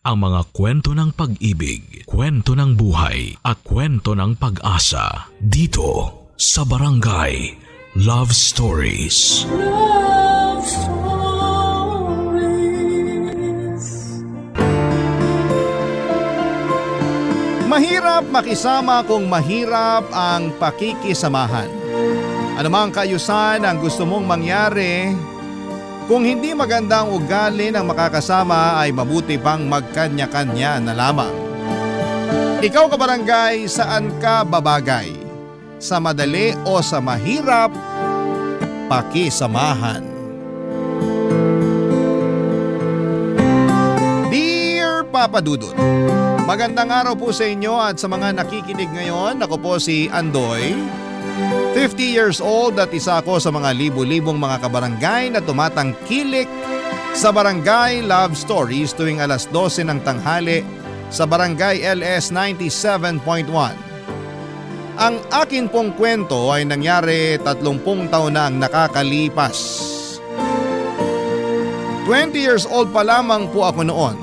ang mga kwento ng pag-ibig, kwento ng buhay at kwento ng pag-asa dito sa Barangay Love Stories. Love Stories. Mahirap makisama kung mahirap ang pakikisamahan. Anumang kaayusan ang gusto mong mangyari, kung hindi maganda ang ugali ng makakasama ay mabuti pang magkanya-kanya na lamang. Ikaw kabarangay, saan ka babagay? Sa madali o sa mahirap, pakisamahan. Dear Papa Dudut, magandang araw po sa inyo at sa mga nakikinig ngayon. Ako po si Andoy, 50 years old at isa ako sa mga libu-libong mga kabarangay na tumatangkilik sa Barangay Love Stories tuwing alas 12 ng tanghali sa Barangay LS 97.1. Ang akin pong kwento ay nangyari 30 taon na ang nakakalipas. 20 years old pa lamang po ako noon.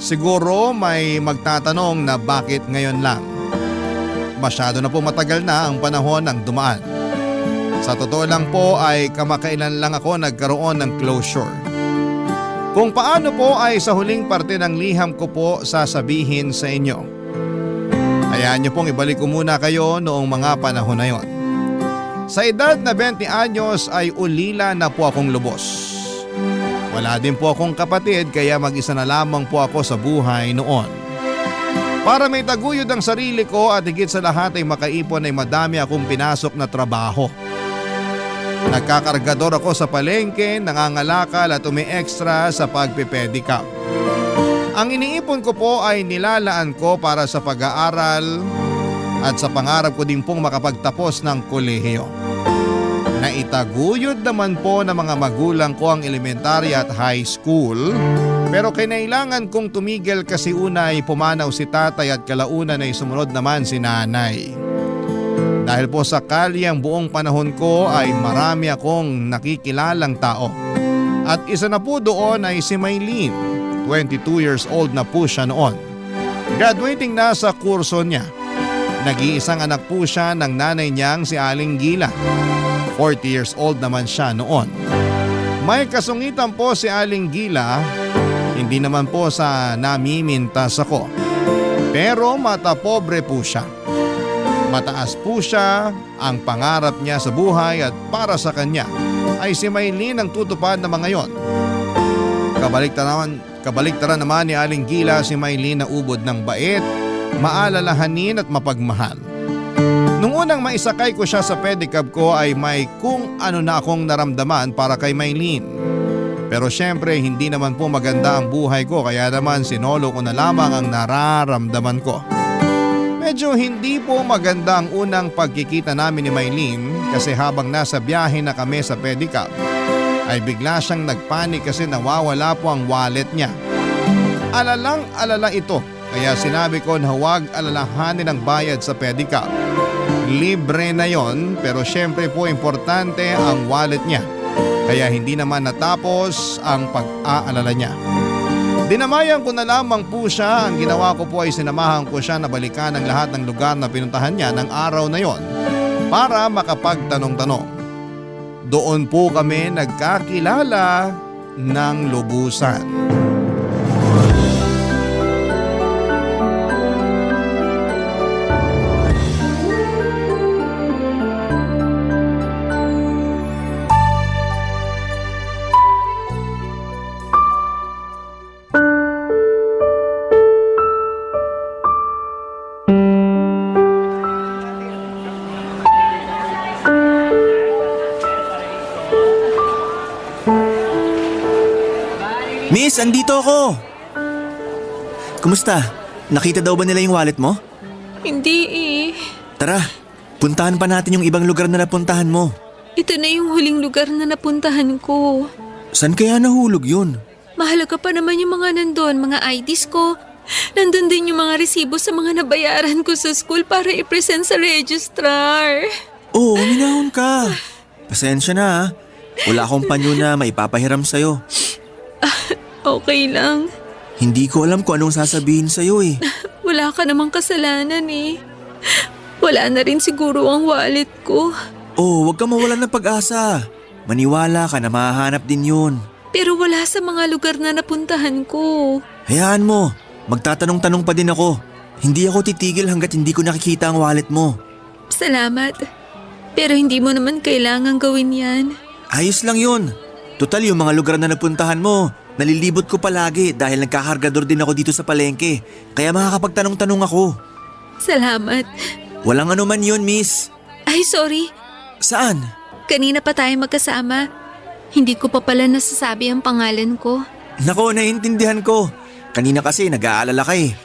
Siguro may magtatanong na bakit ngayon lang. Masyado na po matagal na ang panahon ng dumaan. Sa totoo lang po ay kamakailan lang ako nagkaroon ng closure. Kung paano po ay sa huling parte ng liham ko po sasabihin sa inyo. Hayaan niyo pong ibalik ko muna kayo noong mga panahon na yon. Sa edad na 20 anyos ay ulila na po akong lubos. Wala din po akong kapatid kaya mag-isa na lamang po ako sa buhay noon. Para may taguyod ang sarili ko at higit sa lahat ay makaipon ay madami akong pinasok na trabaho. Nagkakargador ako sa palengke, nangangalakal at umi-extra sa pagpipedicab. Ang iniipon ko po ay nilalaan ko para sa pag-aaral at sa pangarap ko din pong makapagtapos ng kolehiyo. Naitaguyod naman po ng mga magulang ko ang elementary at high school. Pero kinailangan kong tumigil kasi una ay pumanaw si tatay at kalaunan ay sumunod naman si nanay. Dahil po sa kalye ang buong panahon ko ay marami akong nakikilalang tao. At isa na po doon ay si Maylene, 22 years old na po siya noon. Graduating na sa kurso niya. Nag-iisang anak po siya ng nanay niyang si Aling Gila. 40 years old naman siya noon. May kasungitan po si Aling Gila. Hindi naman po sa namimintas ako. Pero mata pobre po siya. Mataas po siya, ang pangarap niya sa buhay at para sa kanya ay si Maylene ang tutupad na mga yon. Kabaliktaran naman ni Aling Gila si Maylene na ubod ng bait, maalalahanin at mapagmahal. Nung unang maisakay ko siya sa pedicab ko ay may kung ano na akong naramdaman para kay Maylene. Pero syempre hindi naman po maganda ang buhay ko kaya naman sinolo ko na lamang ang nararamdaman ko. Medyo hindi po maganda ang unang pagkikita namin ni Maylene kasi habang nasa biyahe na kami sa pedicab ay bigla siyang nagpanik kasi nawawala po ang wallet niya. Alalang alala ito kaya sinabi ko na huwag alalahanin ang bayad sa pedicab. Libre na yon pero syempre po importante ang wallet niya. Kaya hindi naman natapos ang pag-aalala niya. Dinamayan ko na lamang po siya. Ang ginawa ko po ay sinamahan ko siya na balikan ang lahat ng lugar na pinuntahan niya ng araw na yon para makapagtanong-tanong. Doon po kami nagkakilala ng lubusan. Miss, andito ako! Kumusta? Nakita daw ba nila yung wallet mo? Hindi eh. Tara, puntahan pa natin yung ibang lugar na napuntahan mo. Ito na yung huling lugar na napuntahan ko. Saan kaya nahulog yun? Mahalaga pa naman yung mga nandun, mga IDs ko. Nandun din yung mga resibo sa mga nabayaran ko sa school para i-present sa registrar. Oo, minahon ka. Pasensya na ha. Wala akong panyo na maipapahiram sa'yo. Okay lang. Hindi ko alam kung anong sasabihin sa'yo eh. Wala ka namang kasalanan eh. Wala na rin siguro ang wallet ko. Oh, huwag ka mawalan ng pag-asa. Maniwala ka na mahahanap din yun. Pero wala sa mga lugar na napuntahan ko. Hayaan mo, magtatanong-tanong pa din ako. Hindi ako titigil hanggat hindi ko nakikita ang wallet mo. Salamat. Pero hindi mo naman kailangang gawin yan. Ayos lang yun. Total yung mga lugar na napuntahan mo, nalilibot ko palagi dahil nagkakargador din ako dito sa palengke. Kaya makakapagtanong-tanong ako. Salamat. Walang anuman yun, miss. Ay, sorry. Saan? Kanina pa tayo magkasama. Hindi ko pa pala nasasabi ang pangalan ko. Nako, naiintindihan ko. Kanina kasi nag-aalala ka eh.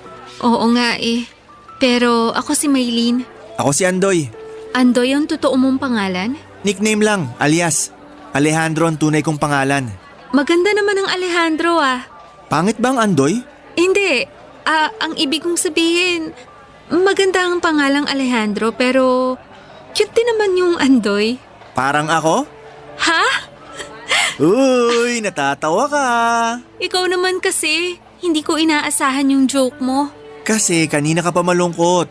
Oo nga eh. Pero ako si Maylene. Ako si Andoy. Andoy ang totoo mong pangalan? Nickname lang, alias. Alejandro ang tunay kong pangalan. Maganda naman ang Alejandro ah. Pangit ba ang Andoy? Hindi. Ang ibig kong sabihin, maganda ang pangalang Alejandro pero cute din naman yung Andoy. Parang ako? Ha? Uy, natatawa ka. Ikaw naman kasi, hindi ko inaasahan yung joke mo. Kasi kanina ka pa malungkot.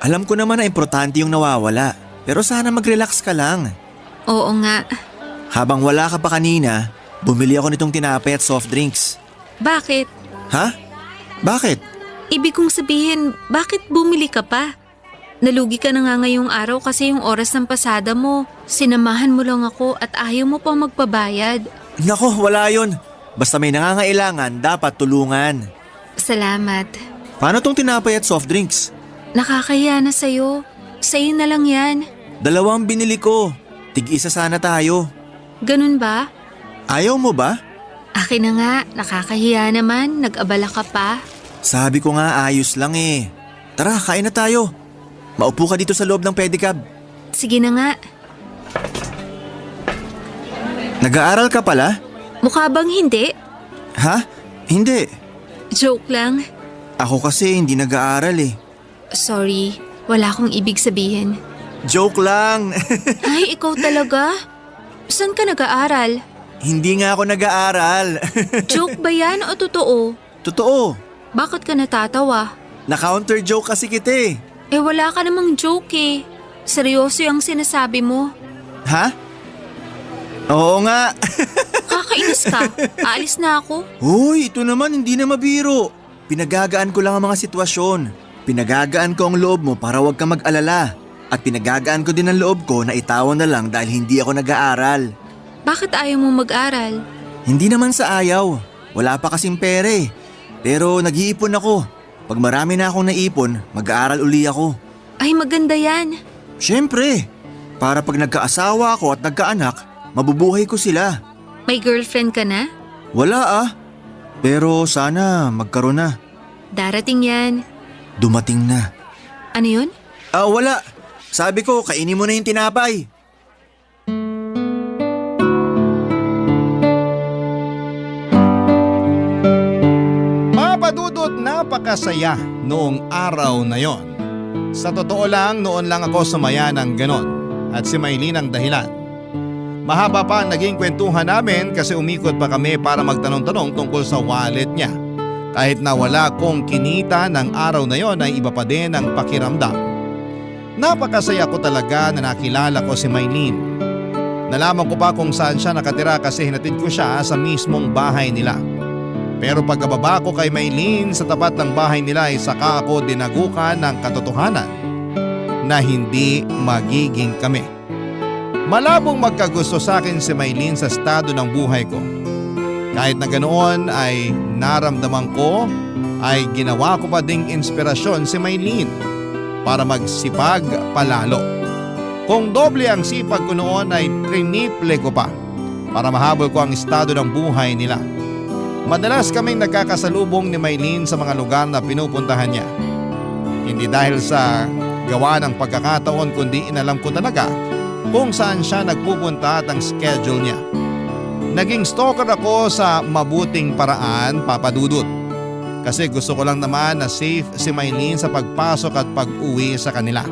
Alam ko naman na importante yung nawawala. Pero sana mag-relax ka lang. Oo nga. Habang wala ka pa kanina, bumili ako nitong tinapay at soft drinks. Bakit? Ha? Bakit? Ibig kong sabihin, bakit bumili ka pa? Nalugi ka na nga ngayong araw kasi yung oras ng pasada mo. Sinamahan mo lang ako at ayaw mo pang magpabayad. Nako, wala yun. Basta may nangangailangan, dapat tulungan. Salamat. Paano tong tinapay at soft drinks? Nakakahiya na sa'yo. Sa'yo na lang yan. 2 binili ko. Tig-isa sana tayo. Ganun ba? Ayaw mo ba? Akin na nga, nakakahiya naman. Nag-abala ka pa. Sabi ko nga ayos lang eh. Tara, kain na tayo. Maupo ka dito sa loob ng pedicab. Sige na nga. Nag-aaral ka pala? Mukha bang hindi? Ha? Hindi. Joke lang. Ako kasi hindi nag-aaral eh. Sorry, wala akong ibig sabihin. Joke lang. Ay, ikaw talaga? Saan ka nag-aaral? Hindi nga ako nag-aaral. Joke ba yan o totoo? Totoo. Bakit ka natatawa? Na-counter joke kasi kita eh. Eh wala ka namang joke eh. Seryoso yung sinasabi mo. Ha? Oo nga. Kakainis ka. Aalis na ako. Uy, ito naman hindi na mabiro. Pinagagaan ko lang ang mga sitwasyon. Pinagagaan ko ang loob mo para huwag kang mag-alala. At pinagagaan ko din ang loob ko na itawan na lang dahil hindi ako nag-aaral. Bakit ayaw mo mag-aral? Hindi naman sa ayaw. Wala pa kasing pere. Pero nag-iipon ako. Pag marami na akong naipon, mag-aaral uli ako. Ay maganda yan. Siyempre, para pag nagkaasawa ako at nagkaanak, mabubuhay ko sila. May girlfriend ka na? Wala ah. Pero sana magkaroon na. Darating yan. Dumating na. Ano yun? Wala. Sabi ko, kainin mo na yung tinapay. Papadudot, napakasaya noong araw na yon. Sa totoo lang, noon lang ako sumaya ng ganon at si Maylene ang dahilan. Mahaba pa ang naging kwentuhan namin kasi umikot pa kami para magtanong-tanong tungkol sa wallet niya. Kahit na wala kong kinita ng araw na yon ay iba pa din ang pakiramdam. Napakasaya ko talaga na nakilala ko si Maylene. Nalaman ko pa kung saan siya nakatira kasi hinatid ko siya sa mismong bahay nila. Pero pagkababa ko kay Maylene sa tapat ng bahay nila ay saka ako dinagukan ng katotohanan na hindi magiging kami. Malabong magkagusto sa akin si Maylene sa estado ng buhay ko. Kahit na ganoon ay naramdaman ko ay ginawa ko pa ding inspirasyon si Maylene para magsipag palalo. Kung doble ang sipag ko noon ay triniple ko pa para mahabol ko ang estado ng buhay nila. Madalas kaming nagkakasalubong ni Maylene sa mga lugar na pinupuntahan niya. Hindi dahil sa gawa ng pagkakataon kundi inalam ko talaga kung saan siya nagpupunta at ang schedule niya. Naging stalker ako sa mabuting paraan, Papadudot. Kasi gusto ko lang naman na safe si Maylene sa pagpasok at pag-uwi sa kanila.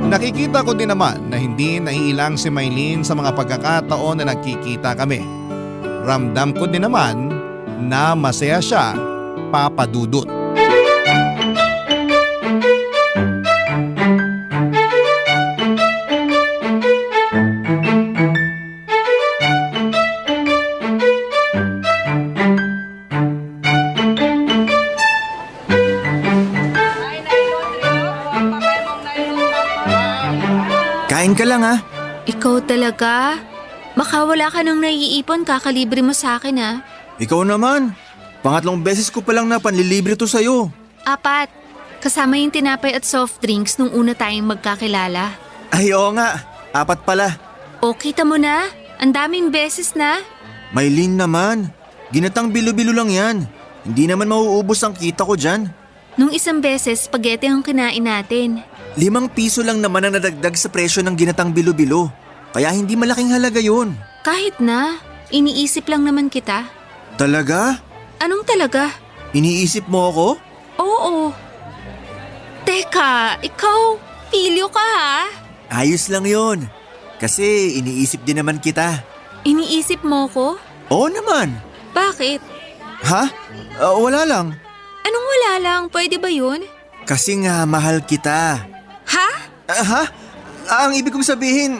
Nakikita ko din naman na hindi naiilang si Maylene sa mga pagkakataon na nagkikita kami. Ramdam ko din naman na masaya siya, Papa Dudut. Kain ka lang ha. Ikaw talaga? Baka wala ka nang naiipon, kakalibre mo sa akin ha. Ikaw naman. Pangatlong beses ko palang na panlilibre to sa'yo. 4. Kasama yung tinapay at soft drinks nung una tayong magkakilala. Ay oo nga, 4 pala. O, kita mo na? Ang daming beses na. Maylin naman, ginatang bilo-bilo lang yan. Hindi naman mauubos ang kita ko dyan. Nung isang beses, spaghetti ang kinain natin. 5 piso lang naman ang nadagdag sa presyo ng ginatang bilo-bilo. Kaya hindi malaking halaga yun. Kahit na, iniisip lang naman kita. Talaga? Anong talaga? Iniisip mo ako? Oo. Teka, ikaw, pilyo ka ha? Ayos lang yun. Kasi iniisip din naman kita. Iniisip mo ko? Oo naman. Bakit? Ha? Wala lang. Anong wala lang? Pwede ba yun? Kasi nga mahal kita. Ha? Ha? Ang ibig kong sabihin,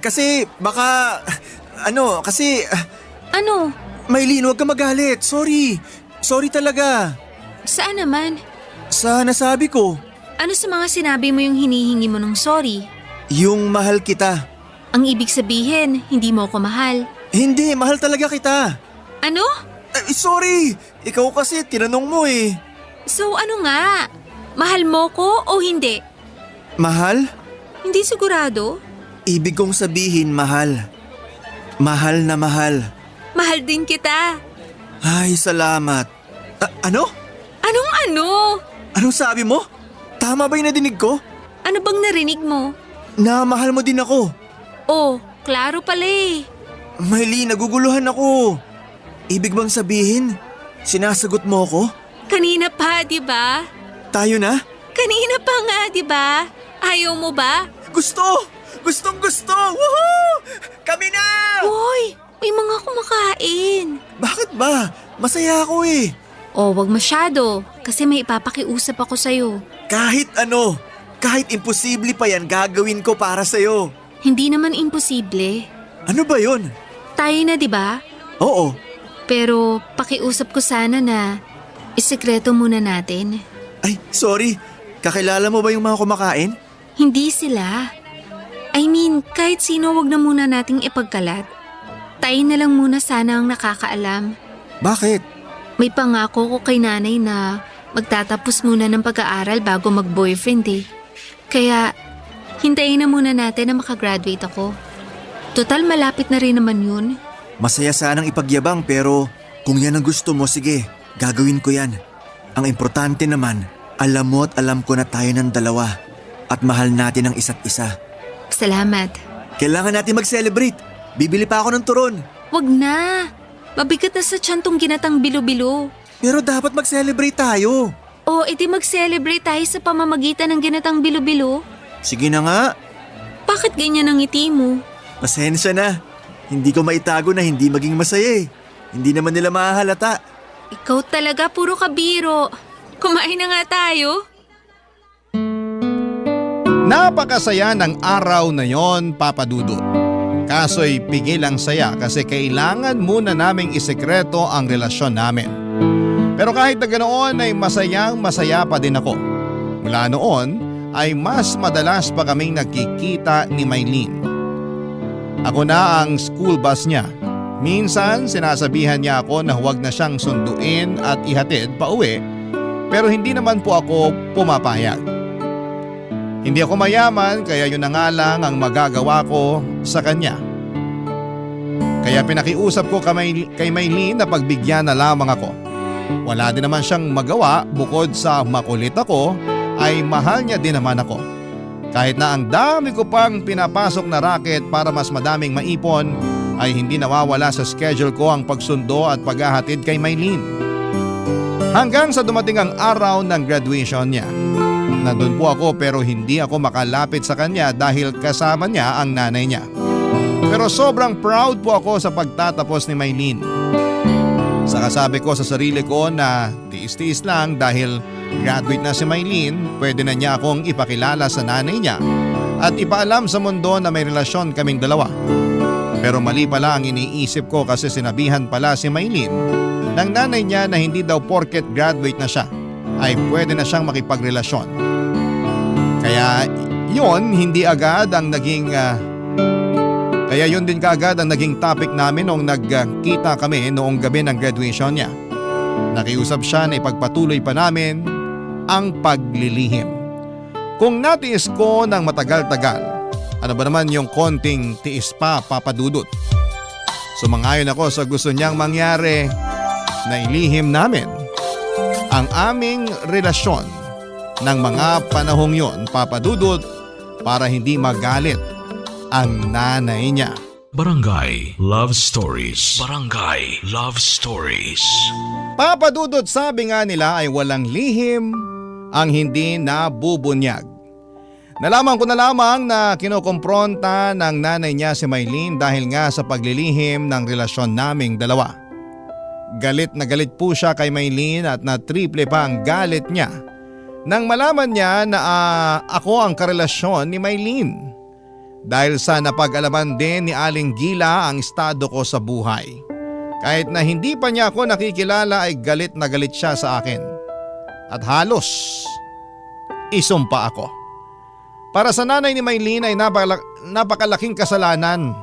kasi baka, kasi, Ano? Maylin, huwag ka magalit. Sorry. Sorry talaga. Saan naman? Sa nasabi ko, Ano sa mga sinabi mo yung hinihingi mo ng sorry? yung mahal kita. Ang ibig sabihin, hindi mo ko mahal. Hindi, mahal talaga kita. Ano? Sorry, ikaw kasi tinanong mo eh. So ano nga? Mahal mo ko o hindi? Mahal? Hindi sigurado. Ibig kong sabihin mahal. Mahal na mahal. Mahal din kita. Ay, salamat. Ano? Anong ano? Anong sabi mo? Tama ba yung nadinig ko? Ano bang narinig mo? Na mahal mo din ako. Oh, klaro pala eh. Maylin, naguguluhan ako. Ibig bang sabihin, sinasagot mo ako? Kanina pa, di ba? Tayo na? Kanina pa nga, di ba? Ayaw mo ba? Gusto! Gustong gusto! Woohoo! Kami na! Hoy, may mga kumakain. Bakit ba? Masaya ako eh. Oh, wag masyado. Kasi may ipapakiusap ako sa'yo. Kahit ano, kahit imposible pa yan gagawin ko para sa'yo. Hindi naman imposible. Ano ba yun? Tayo na, di ba? Oo. Pero pakiusap ko sana na isikreto muna natin. Ay, sorry. Kakilala mo ba yung mga kumakain? Hindi sila. I mean, kahit sino wag na muna nating ipagkalat. Tayo na lang muna sana ang nakakaalam. Bakit? May pangako ko kay nanay na magtatapos muna ng pag-aaral bago mag-boyfriend eh. Kaya, hintayin na muna natin na makagraduate ako. Total malapit na rin naman yun. Masaya sanang ipagyabang pero kung yan ang gusto mo, sige, gagawin ko yan. Ang importante naman, alam mo at alam ko na tayo ng dalawa at mahal natin ang isa't isa. Salamat. Kailangan natin mag-celebrate. Bibili pa ako ng turon. Wag na. Mabigat na sa tiyan tong ginatang bilo-bilo. Pero dapat mag-celebrate tayo. O, edi mag-celebrate tayo sa pamamagitan ng ginatang bilo-bilo. Sige na nga. Bakit ganyan ang ngiti mo? Pasensya na. Hindi ko maitago na hindi maging masaya eh. Hindi naman nila mahahalata. Ikaw talaga puro kabiro. Kumain na nga tayo. Napakasaya ng araw na yon, Papa Dudut. Kaso'y pigil ang saya kasi kailangan muna naming isekreto ang relasyon namin. Pero kahit na ganoon ay masaya pa din ako. Mula noon ay mas madalas pa kaming nagkikita ni Maylin. Ako na ang school bus niya. Minsan sinasabihan niya ako na huwag na siyang sunduin at ihatid pa uwi, pero hindi naman po ako pumapayag. Hindi ako mayaman kaya yun na nga lang ang magagawa ko sa kanya. Kaya pinakiusap ko kay Maylin na pagbigyan na lamang ako. Wala din naman siyang magawa bukod sa makulit ako ay mahal niya din naman ako. Kahit na ang dami ko pang pinapasok na racket para mas madaming maipon ay hindi nawawala sa schedule ko ang pagsundo at paghahatid kay Maylin. Hanggang sa dumating ang araw ng graduation niya. Nandun po ako pero hindi ako makalapit sa kanya dahil kasama niya ang nanay niya. Pero sobrang proud po ako sa pagtatapos ni Maylin. Sa Saka sabi ko sa sarili ko na tiis-tiis lang dahil graduate na si Maylene, pwede na niya akong ipakilala sa nanay niya at ipaalam sa mundo na may relasyon kaming dalawa. Pero mali pala ang iniisip ko kasi sinabihan pala si Maylene ng nanay niya na hindi daw porket graduate na siya ay pwede na siyang makipagrelasyon. Kaya yun din kaagad ang naging topic namin noong nagkita kami noong gabi ng graduation niya. Nakiusap siya na ipagpatuloy pa namin ang paglilihim. Kung natiis ko ng matagal-tagal, ano ba naman yung konting tiis pa, Papa Dudut? Sumangayon ako sa gusto niyang mangyari na ilihim namin ang aming relasyon ng mga panahong yon, Papa Dudut, para hindi magalit ang nanay niya. Barangay Love Stories. Barangay Love Stories. Papa Dudut, sabi nga nila ay walang lihim ang hindi nabubunyag. Nalaman ko na lamang na kinukumpronta ng nanay niya si Maylene dahil nga sa paglilihim ng relasyon naming dalawa. Galit na galit po siya kay Maylene at na triple pa ang galit niya nang malaman niya na ako ang karelasyon ni Maylene. Dahil sa napag-alaman din ni Aling Gila ang estado ko sa buhay. Kahit na hindi pa niya ako nakikilala ay galit na galit siya sa akin. At halos isumpa ako. Para sa nanay ni Maylene ay napakalaking kasalanan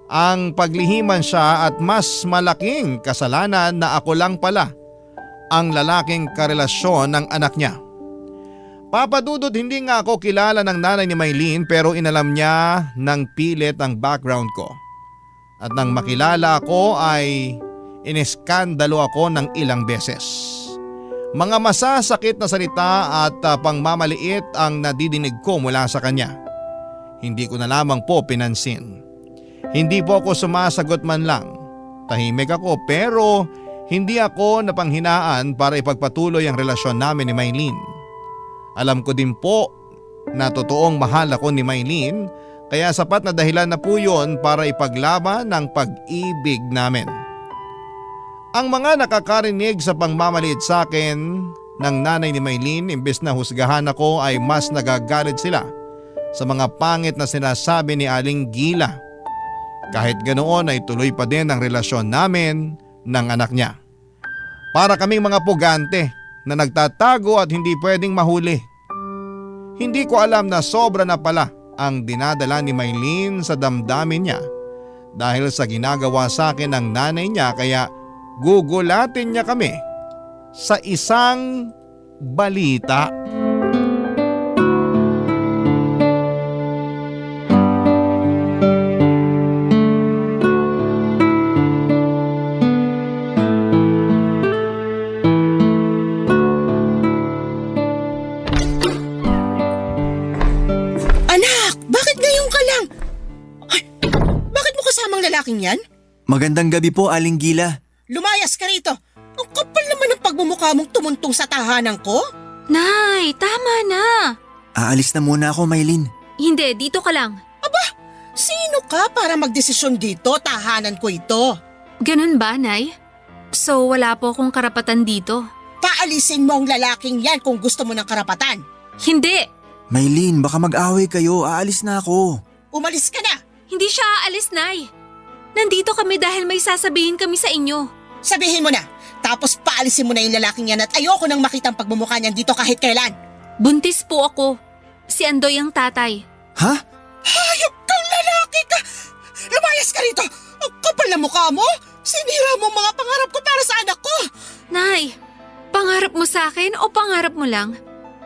ang paglihiman siya at mas malaking kasalanan na ako lang pala ang lalaking karelasyon ng anak niya. Papa Dudut, hindi nga ako kilala ng nanay ni Maylene pero inalam niya ng pilit ang background ko. At nang makilala ako ay iniskandalo ako ng ilang beses. Mga masasakit na salita at pangmamaliit ang nadidinig ko mula sa kanya. Hindi ko na lamang po pinansin. Hindi po ako sumasagot man lang. Tahimik ako pero hindi ako napanghinaan para ipagpatuloy ang relasyon namin ni Maylene. Alam ko din po na totoong mahal ako ni Maylene kaya sapat na dahilan na po yun para ipaglaban ang pag-ibig namin. Ang mga nakakarinig sa pangmamaliit sa akin ng nanay ni Maylene imbes na husgahan ako ay mas nagagalit sila sa mga pangit na sinasabi ni Aling Gila. Kahit ganoon ay tuloy pa din ang relasyon namin ng anak niya. Para kaming mga pugante na nagtatago at hindi pwedeng mahuli. Hindi ko alam na sobra na pala ang dinadala ni Maylene sa damdamin niya dahil sa ginagawa sa akin ng nanay niya kaya gugulatin niya kami sa isang balita. Lalaking yan? Magandang gabi po, Aling Gila. Lumayas ka rito. Ang kapal naman ng pagmumukha mong tumuntong sa tahanan ko. Nay, tama na. Aalis na muna ako, Maylene. Hindi, dito ka lang. Aba, sino ka para magdesisyon dito? Tahanan ko ito. Ganun ba, Nay? So wala po akong karapatan dito? Paalisin mo ang lalaking yan kung gusto mo ng karapatan. Hindi! Maylene, baka mag-away kayo. Aalis na ako. Umalis ka na. Hindi siya aalis, Nay. Nandito kami dahil may sasabihin kami sa inyo. Sabihin mo na. Tapos paalisin mo na yung lalaking yan at ayoko nang makita ang pagmumukha niyan dito kahit kailan. Buntis po ako. Si Andoy ang tatay. Ha? Hayop kang lalaki ka! Lumayas ka rito! Ang kapal na mukha mo! Sinira mo ang mga pangarap ko para sa anak ko! Nay, pangarap mo sa akin o pangarap mo lang?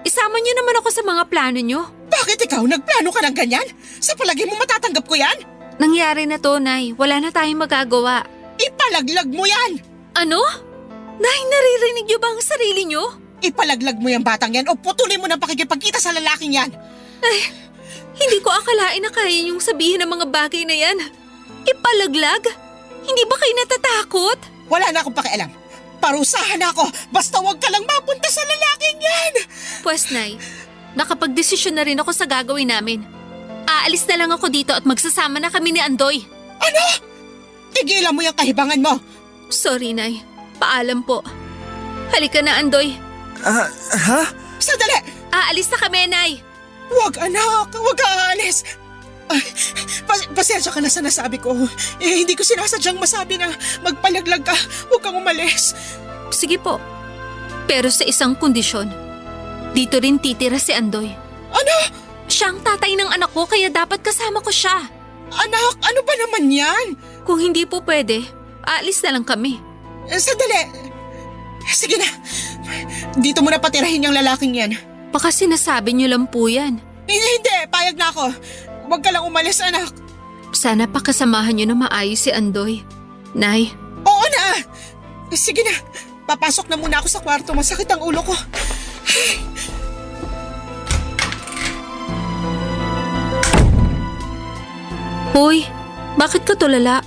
Isama niyo naman ako sa mga plano niyo. Bakit ikaw nagplano ka ng ganyan? Sa palagi mo matatanggap ko yan? Nangyari na to, Nay. Wala na tayong magagawa. Ipalaglag mo yan! Ano? Nay, naririnig niyo ba ang sarili niyo? Ipalaglag mo yung batang yan o putulin mo ng pakikipagkita sa lalaking yan! Ay, hindi ko akalain na kaya niyong sabihin ang mga bagay na yan. Ipalaglag? Hindi ba kayo natatakot? Wala na akong pakialam. Parusahan ako basta huwag ka lang mapunta sa lalaking yan! Pwes, Nay, nakapagdesisyon na rin ako sa gagawin namin. Aalis na lang ako dito at magsasama na kami ni Andoy. Ano? Tigilan mo yung kahibangan mo! Sorry, Nay. Paalam po. Halika na, Andoy. Ha? Sandali! Aalis na kami, Nay. Huwag anak, huwag ka aalis. Ay, pasensya ka na sa nasabi ko. Hindi ko sinasadyang masabi na magpalaglag ka. Huwag kang umalis. Sige po. Pero sa isang kondisyon. Dito rin titira si Andoy. Ano? Siya ang tatay ng anak ko kaya dapat kasama ko siya. Anak, ano ba naman yan? Kung hindi po pwede, aalis na lang kami. Sandali. Sige na. Dito mo na patirahin yung lalaking yan. Baka sinasabi niyo lang po yan. Hindi, payag na ako. Huwag ka lang umalis, anak. Sana pakasamahan niyo na maayos si Andoy. Nay, Oo na. Sige na. Papasok na muna ako sa kwarto. Masakit ang ulo ko. Hoy, bakit ka tulala?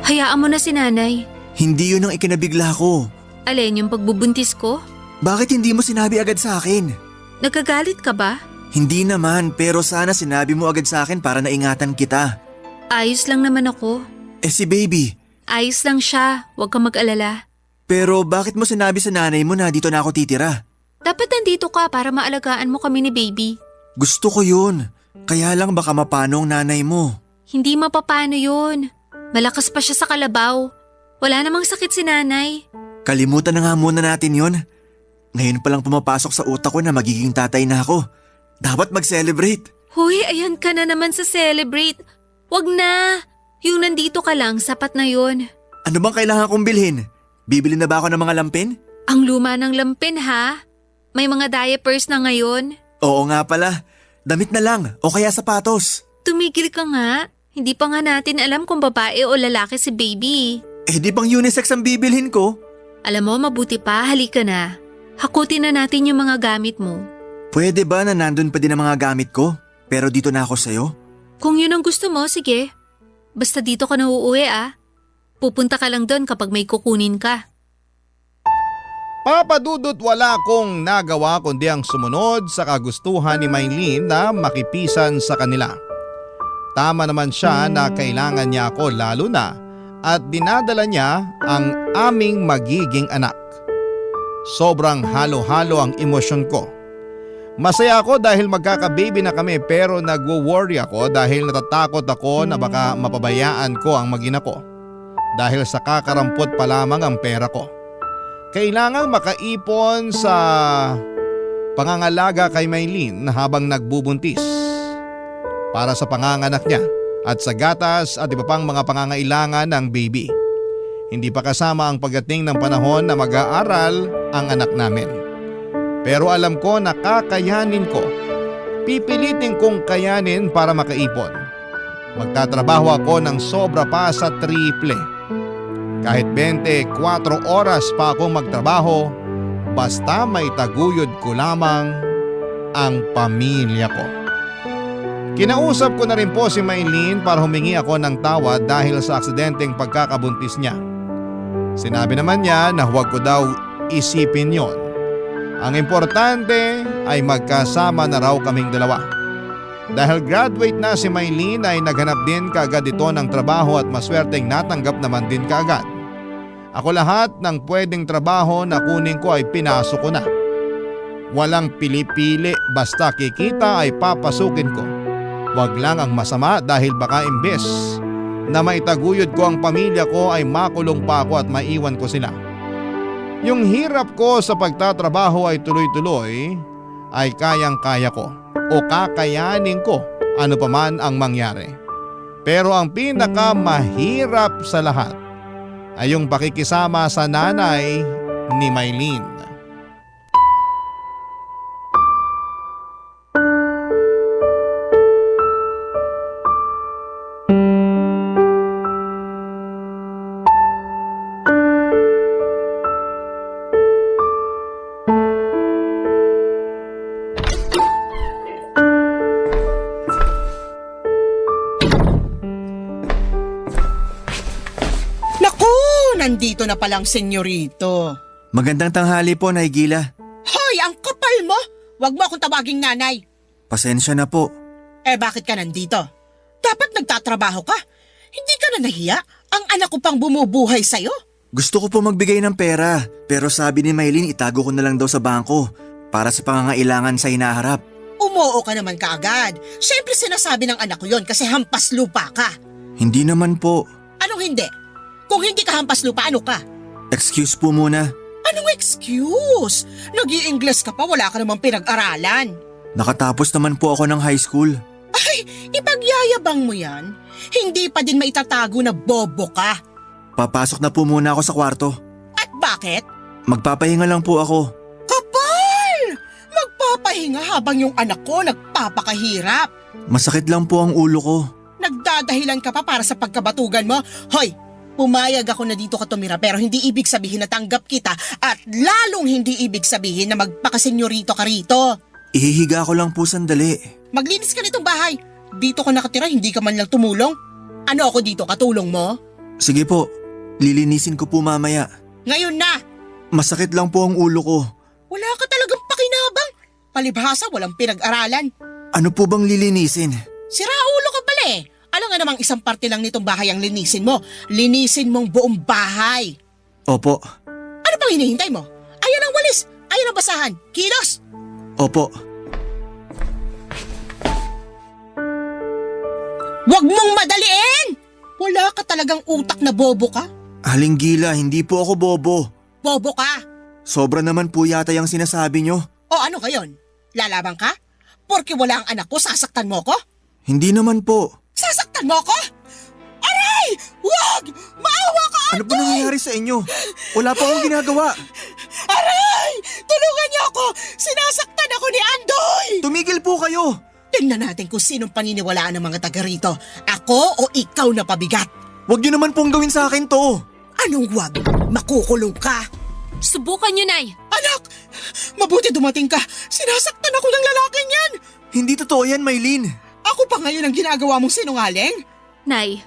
Hayaan mo na si nanay. Hindi yun ang ikinabigla ko. Alin yung pagbubuntis ko? Bakit hindi mo sinabi agad sa akin? Nagkagalit ka ba? Hindi naman, pero sana sinabi mo agad sa akin para naingatan kita. Ayos lang naman ako. Si baby. Ayos lang siya, huwag kang mag-alala. Pero bakit mo sinabi sa nanay mo na dito na ako titira? Dapat nandito ka para maalagaan mo kami ni baby. Gusto ko yun. Kaya lang baka mapano ang nanay mo. Hindi mapapano yun. Malakas pa siya sa kalabaw. Wala namang sakit si nanay. Kalimutan na nga muna natin yon. Ngayon palang pumapasok sa utak ko na magiging tatay na ako. Dapat mag-celebrate. Hoy, ayan ka na naman sa celebrate. Wag na. Yung nandito ka lang, sapat na yun. Ano bang kailangan kong bilhin? Bibili na ba ako ng mga lampin? Ang luma ng lampin ha. May mga diapers na ngayon. Oo nga pala. Damit na lang o kaya sapatos. Tumigil ka nga. Hindi pa nga natin alam kung babae o lalaki si baby. Di pang unisex ang bibilhin ko? Alam mo, mabuti pa, halika na. Hakutin na natin yung mga gamit mo. Pwede ba na nandun pa din ang mga gamit ko? Pero dito na ako sa'yo? Kung yun ang gusto mo, sige. Basta dito ka na uuwi ah. Pupunta ka lang doon kapag may kukunin ka. Papadudot wala akong nagawa kundi ang sumunod sa kagustuhan ni Maylene na makipisan sa kanila. Tama naman siya na kailangan niya ako lalo na at dinadala niya ang aming magiging anak. Sobrang halo-halo ang emosyon ko. Masaya ako dahil magkaka-baby na kami pero nagwo-worry ako dahil natatakot ako na baka mapabayaan ko ang mag-ina ko. Dahil sa kakarampot pa lamang ang pera ko. Kailangang makaipon sa pangangalaga kay Maylene habang nagbubuntis. Para sa panganganak niya at sa gatas at iba pang mga pangangailangan ng baby. Hindi pa kasama ang pagdating ng panahon na mag-aaral ang anak namin. Pero alam ko na kakayanin ko. Pipilitin kong kayanin para makaipon. Magtatrabaho ako ng sobra pa sa triple. Kahit 24 oras pa akong magtrabaho, basta may taguyod ko lamang ang pamilya ko. Kinausap ko na rin po si Maylene para humingi ako ng tawad dahil sa aksidenteng pagkakabuntis niya. Sinabi naman niya na huwag ko daw isipin yon. Ang importante ay magkasama na raw kaming dalawa. Dahil graduate na si Maylene ay naghanap din kaagad ito ng trabaho at maswerteng natanggap naman din kaagad. Ako lahat ng pwedeng trabaho na kunin ko ay pinasok ko na. Walang pili-pili, basta kikita ay papasukin ko. Wag lang ang masama dahil baka imbes na maitaguyod ko ang pamilya ko ay makulong pa ako at maiwan ko sila. Yung hirap ko sa pagtatrabaho ay tuloy-tuloy ay kayang-kaya ko o kakayanin ko ano pa man ang mangyari. Pero ang pinakamahirap sa lahat ay yung pakikisama sa nanay ni Maylene. Nandito na palang senyorito. Magandang tanghali po, Nay Gila. Hoy, ang kapal mo! Huwag mo akong tawaging nanay. Pasensya na po. Bakit ka nandito? Dapat nagtatrabaho ka. Hindi ka na nahiya? Ang anak ko pang bumubuhay sa'yo. Gusto ko po magbigay ng pera, pero sabi ni Maylin itago ko na lang daw sa bangko para sa pangangailangan sa hinaharap. Umuo ka naman kaagad. Siyempre sinasabi ng anak ko yon kasi hampas lupa ka. Hindi naman po. Anong hindi? Kung hindi ka hampas lupa, ano ka? Excuse po muna. Anong excuse? Nag-i-Ingles ka pa, wala ka namang pinag-aralan. Nakatapos naman po ako ng high school. Ay, ipagyayabang mo yan. Hindi pa din maitatago na bobo ka. Papasok na po muna ako sa kwarto. At bakit? Magpapahinga lang po ako. Kapal! Magpapahinga habang yung anak ko nagpapakahirap. Masakit lang po ang ulo ko. Nagdadahilan ka pa para sa pagkabatugan mo. Hoy, pumayag ako na dito ka tumira pero hindi ibig sabihin na tanggap kita at lalong hindi ibig sabihin na magpakasenyorito ka rito. Ihihiga ko lang po sandali. Maglinis ka nitong bahay. Dito ka nakatira, hindi ka man lang tumulong. Ano ako dito, katulong mo? Sige po, lilinisin ko po mamaya. Ngayon na! Masakit lang po ang ulo ko. Wala ka talagang pakinabang. Palibhasa, walang pinag-aralan. Ano po bang lilinisin? Sira ulo ka pala eh. Alam nga namang isang parte lang nitong bahay ang linisin mo. Linisin mong buong bahay. Opo, Ano pang hinihintay mo? Ayan ang walis. Ayan ang basahan. Kilos! opo. Huwag mong madaliin! Wala ka talagang utak na bobo ka. Aling Gila, hindi po ako bobo. Bobo ka. Sobra naman po yata yung sinasabi nyo. O ano ngayon? Lalabang ka? Porke wala ang anak ko, sasaktan mo ko? Hindi naman po. Sasaktan mo ko? Aray! Wag! Maawa ka, Ano ba nangyayari sa inyo? Wala pa akong ginagawa. Aray! Tulungan niyo ako! Sinasaktan ako ni Andoy! Tumigil po kayo. Tingnan natin kung sinong paniniwalaan ng mga taga rito. Ako o ikaw na pabigat? Huwag nyo naman pong gawin sa akin to. Anong wag? Makukulong ka. Subukan nyo, Nay. Anak! Mabuti dumating ka. Sinasaktan ako ng lalaking yan. Hindi totoo yan, Maylin. Ako pa ngayon ang ginagawa mong sinungaling? Nay,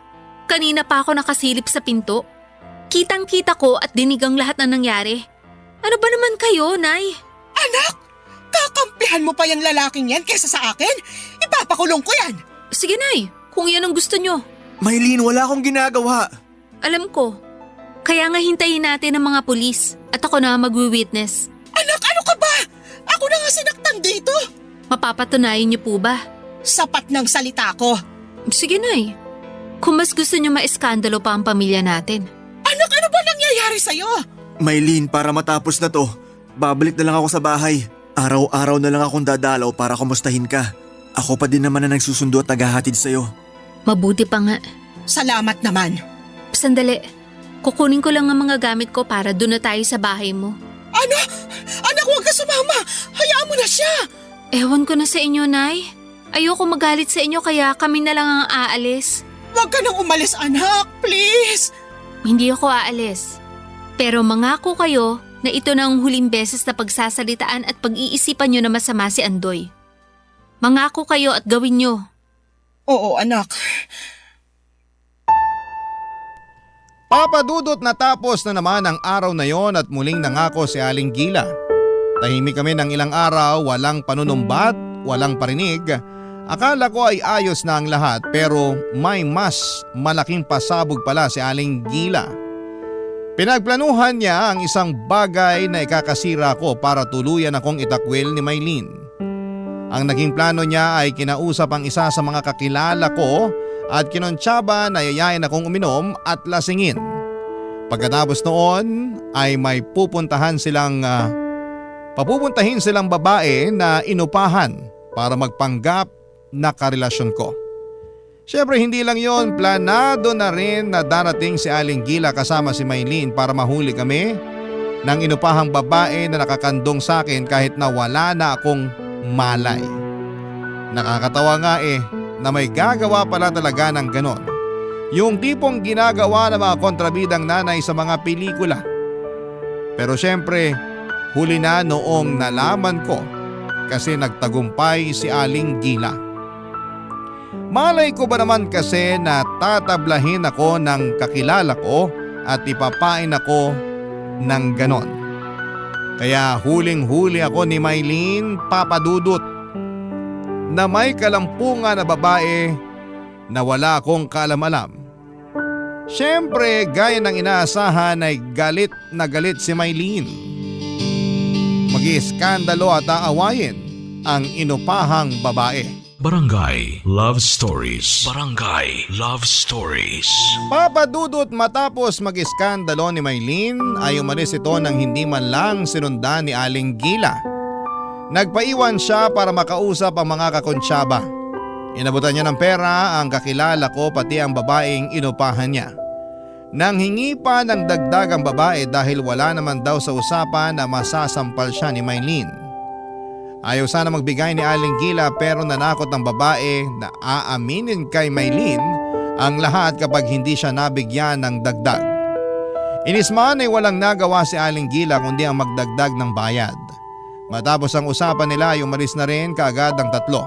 kanina pa ako nakasilip sa pinto. Kitang-kita ko at dinigang lahat ng nangyari. Ano ba naman kayo, Nay? Anak! Kakampihan mo pa yung lalaking yan kesa sa akin? Ipapakulong ko yan. Sige, Nay. Kung yan ang gusto nyo. Maylin, wala akong ginagawa. Alam ko. Kaya nga hintayin natin ang mga pulis at ako na magwi-witness. Anak, ano ka ba? Ako na nga sinaktan dito. Mapapatunayan niyo po ba? Sapat ng salita ko. Sige, Nay. Kung mas gusto niyo maiskandalo pa ang pamilya natin. Anak, ano ba nangyayari sa'yo? Maylin, para matapos na to, babalik na lang ako sa bahay. Araw-araw na lang akong dadalaw para kumustahin ka. Ako pa din naman na nagsusundo at naghahatid sa'yo. Mabuti pa nga. Salamat naman. Sandali. Kukunin ko lang ang mga gamit ko para doon na tayo sa bahay mo. Ano? Anak, huwag ka sumama. Hayaan mo na siya. Ewan ko na sa inyo, Nay. Ayoko magalit sa inyo kaya kami na lang ang aalis. Huwag ka nang umalis, anak. Please. Hindi ako aalis. Pero mangako kayo na ito na ang huling beses na pagsasalitaan at pag-iisipan nyo na masama si Andoy. Mangako kayo at gawin nyo. Oo, anak. Papadudot natapos na naman ang araw na yon at muling nangako si Aling Gila. Tahimik kami ng ilang araw, walang panunumbat, walang parinig. Akala ko ay ayos na ang lahat pero may mas malaking pasabog pala si Aling Gila. Pinagplanuhan niya ang isang bagay na ikakasira ko para tuluyan akong itakwil ni Maylin. Ang naging plano niya ay kinausap ang isa sa mga kakilala ko at kinontsaba na yayain akong uminom at lasingin. Pagkatapos noon ay may papupuntahin silang babae na inupahan para magpanggap na karelasyon ko. Siyempre hindi lang yon, planado na rin na darating si Aling Gila kasama si Maylin para mahuli kami ng inupahang babae na nakakandong sa akin kahit na wala na akong malay. Nakakatawa nga na may gagawa pala talaga ng ganon. Yung tipong ginagawa ng mga kontrabidang nanay sa mga pelikula. Pero siyempre, huli na noong nalaman ko kasi nagtagumpay si Aling Gila. Malay ko ba naman kasi na tatablahin ako ng kakilala ko at ipapain ako ng ganon. Kaya huling-huli ako ni Maylin, papadudot, na may kalampungan na babae na wala akong kaalam-alam. Siyempre, gaya ng inaasahan ay galit na galit si Maylene. Mag-iiskandalo at aawayin ang inupahang babae. Barangay Love Stories. Barangay Love Stories. Papadudot matapos mag-iskandalo ni Maylene ay umalis ito nang hindi man lang sinundan ni Aling Gila. Nagpaiwan siya para makausap ang mga kakonsyaba. Inabutan niya ng pera ang kakilala ko pati ang babaeng inupahan niya. Nanghingi pa ng dagdag ang babae dahil wala naman daw sa usapan na masasampal siya ni Maylene. Ayaw sana magbigay ni Aling Gila pero nanakot ang babae na aaminin kay Maylene ang lahat kapag hindi siya nabigyan ng dagdag. Inisman ay walang nagawa si Aling Gila kundi ang magdagdag ng bayad. Matapos ang usapan nila ay umalis na rin kaagad ang tatlo.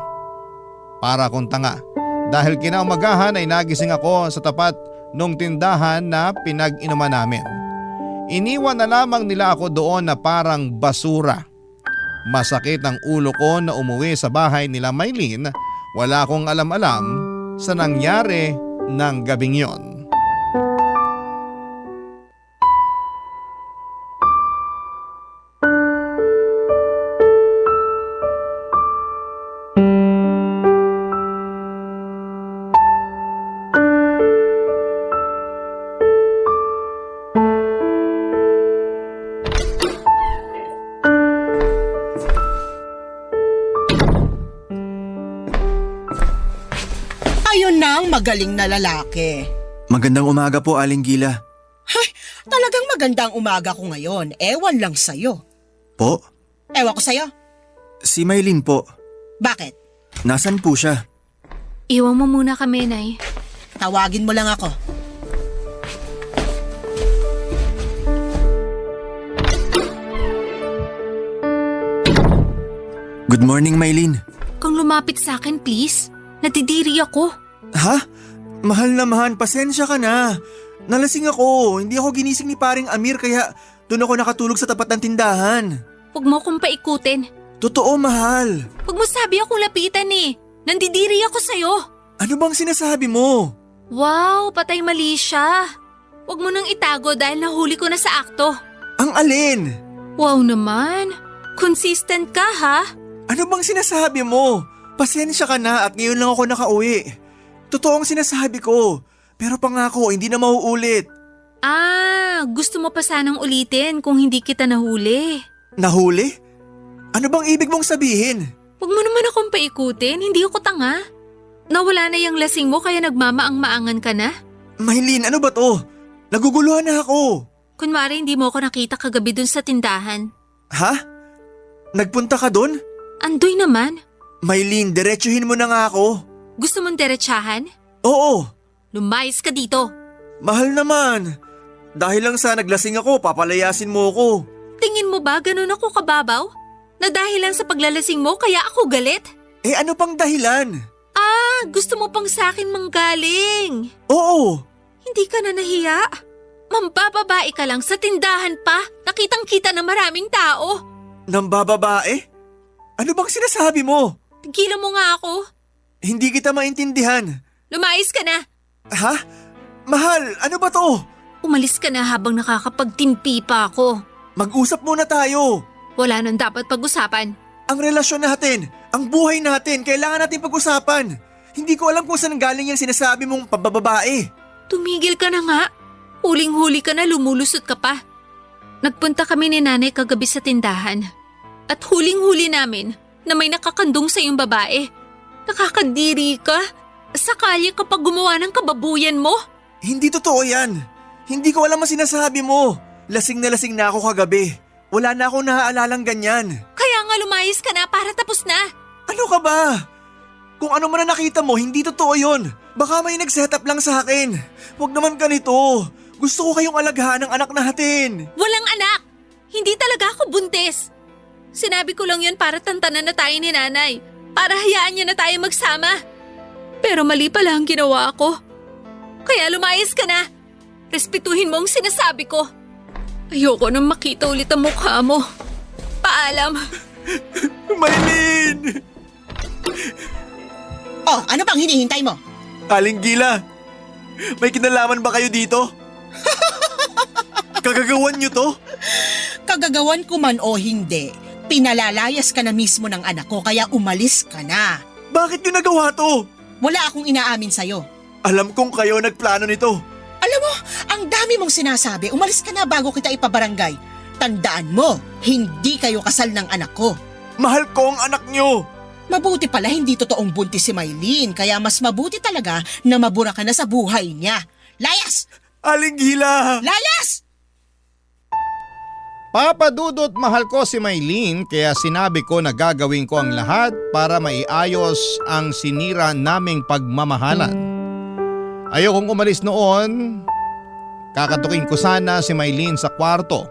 Para akong tanga dahil kinaumagahan ay nagising ako sa tapat nung tindahan na pinag-inuman namin. Iniwan na lamang nila ako doon na parang basura. Masakit ang ulo ko na umuwi sa bahay nila Maylene. Wala akong alam-alam sa nangyari ng gabing yon. Ayun na ang magaling na lalaki. Magandang umaga po, Aling Gila. Ay, talagang magandang umaga ko ngayon. Ewan lang sa'yo. Po? Ewan ko sa'yo. Si Maylene po. Bakit? Nasaan po siya? Iwan mo muna kami, Nay. Tawagin mo lang ako. Good morning, Maylene. Kung lumapit sa akin, please. Natidiri ako. Ha? Mahal na mahal, pasensya ka na. Nalasing ako, hindi ako ginising ni paring Amir kaya doon ako nakatulog sa tapat ng tindahan. Huwag mo akong paikutin. Totoo, mahal. Huwag mo sabi akong lapitan eh. Nandidiri ako sa'yo. Ano bang sinasabi mo? Wow, patay mali siya. Huwag mo nang itago dahil nahuli ko na sa akto. Ang alin? Wow naman. Consistent ka ha? Ano bang sinasabi mo? Pasensya ka na at ngayon lang ako nakauwi. Totoo ang sinasabi ko. Pero pangako, hindi na mauulit. Gusto mo pa sanang ulitin kung hindi kita nahuli. Nahuli? Ano bang ibig mong sabihin? Huwag mo naman akong paikutin, hindi ako tanga. Nawala na yung lasing mo kaya nagmamaang-maangan ka na? Maylene, ano ba to? Naguguluhan na ako. Kunwari hindi mo ako nakita kagabi dun sa tindahan. Ha? Nagpunta ka dun? Andoy naman. Maylene, diretsuhin mo na nga ako. Gusto mong derechahan? Oo. Lumayas ka dito. Mahal naman. Dahil lang sa naglasing ako, papalayasin mo ako. Tingin mo ba ganun ako kababaw? Na dahil lang sa paglalasing mo kaya ako galit? Eh ano pang dahilan? Gusto mo pang sa akin manggaling. Oo. Hindi ka na nahiya? Mambababae ka lang sa tindahan pa. Nakitang kita ng maraming tao. Nambababae? Ano bang sinasabi mo? Tigilan mo nga ako. Hindi kita maintindihan. Lumayas ka na. Ha? Mahal, ano ba to? Umalis ka na habang nakakapagtimpi pa ako. Mag-usap muna tayo. Wala nang dapat pag-usapan. Ang relasyon natin, ang buhay natin, kailangan natin pag-usapan. Hindi ko alam kung saan galing yung sinasabi mong pambababae. Tumigil ka na nga. Huling-huli ka na, lumulusot ka pa. Nagpunta kami ni nanay kagabi sa tindahan. At huling-huli namin na may nakakandong sa iyong babae. Nakakadiri ka. Sakali kapag gumawa ng kababuyan mo. Hindi totoo yan. Hindi ko alam ang sinasabi mo. Lasing na ako kagabi. Wala na akong nahaalalang ganyan. Kaya nga lumayas ka na para tapos na. Ano ka ba? Kung ano man na nakita mo, hindi totoo yun. Baka may nag-setup lang sa akin. Huwag naman ganito. Gusto ko kayong alaghan ng anak natin. Walang anak. Hindi talaga ako buntis. Sinabi ko lang yun para tantanan na tayo ni nanay. Para hayaan niya na tayo magsama. Pero mali pala ang ginawa ko. Kaya lumayas ka na. Respetuhin mo ang sinasabi ko. Ayoko nang makita ulit ang mukha mo. Paalam. Maylene! Oh, ano pang hinihintay mo? Aling Gila, May kinalaman ba kayo dito? Kagagawan niyo to? Kagagawan ko man o hindi, pinalalayas ka na mismo ng anak ko kaya umalis ka na. Bakit niyo nagawa to? Wala akong inaamin sa'yo. Alam kong kayo nagplano nito. Alam mo, ang dami mong sinasabi, umalis ka na bago kita ipabarangay. Tandaan mo, hindi kayo kasal ng anak ko. Mahal ko ang anak niyo. Mabuti pala hindi totoong buntis si Maylene, kaya mas mabuti talaga na mabura ka na sa buhay niya. Layas! Aling Gila! Layas! Papa Dudut, mahal ko si Maylene kaya sinabi ko na gagawin ko ang lahat para maiayos ang sinira naming pagmamahalan. Ayokong umalis noon. Kakatukin ko sana si Maylene sa kwarto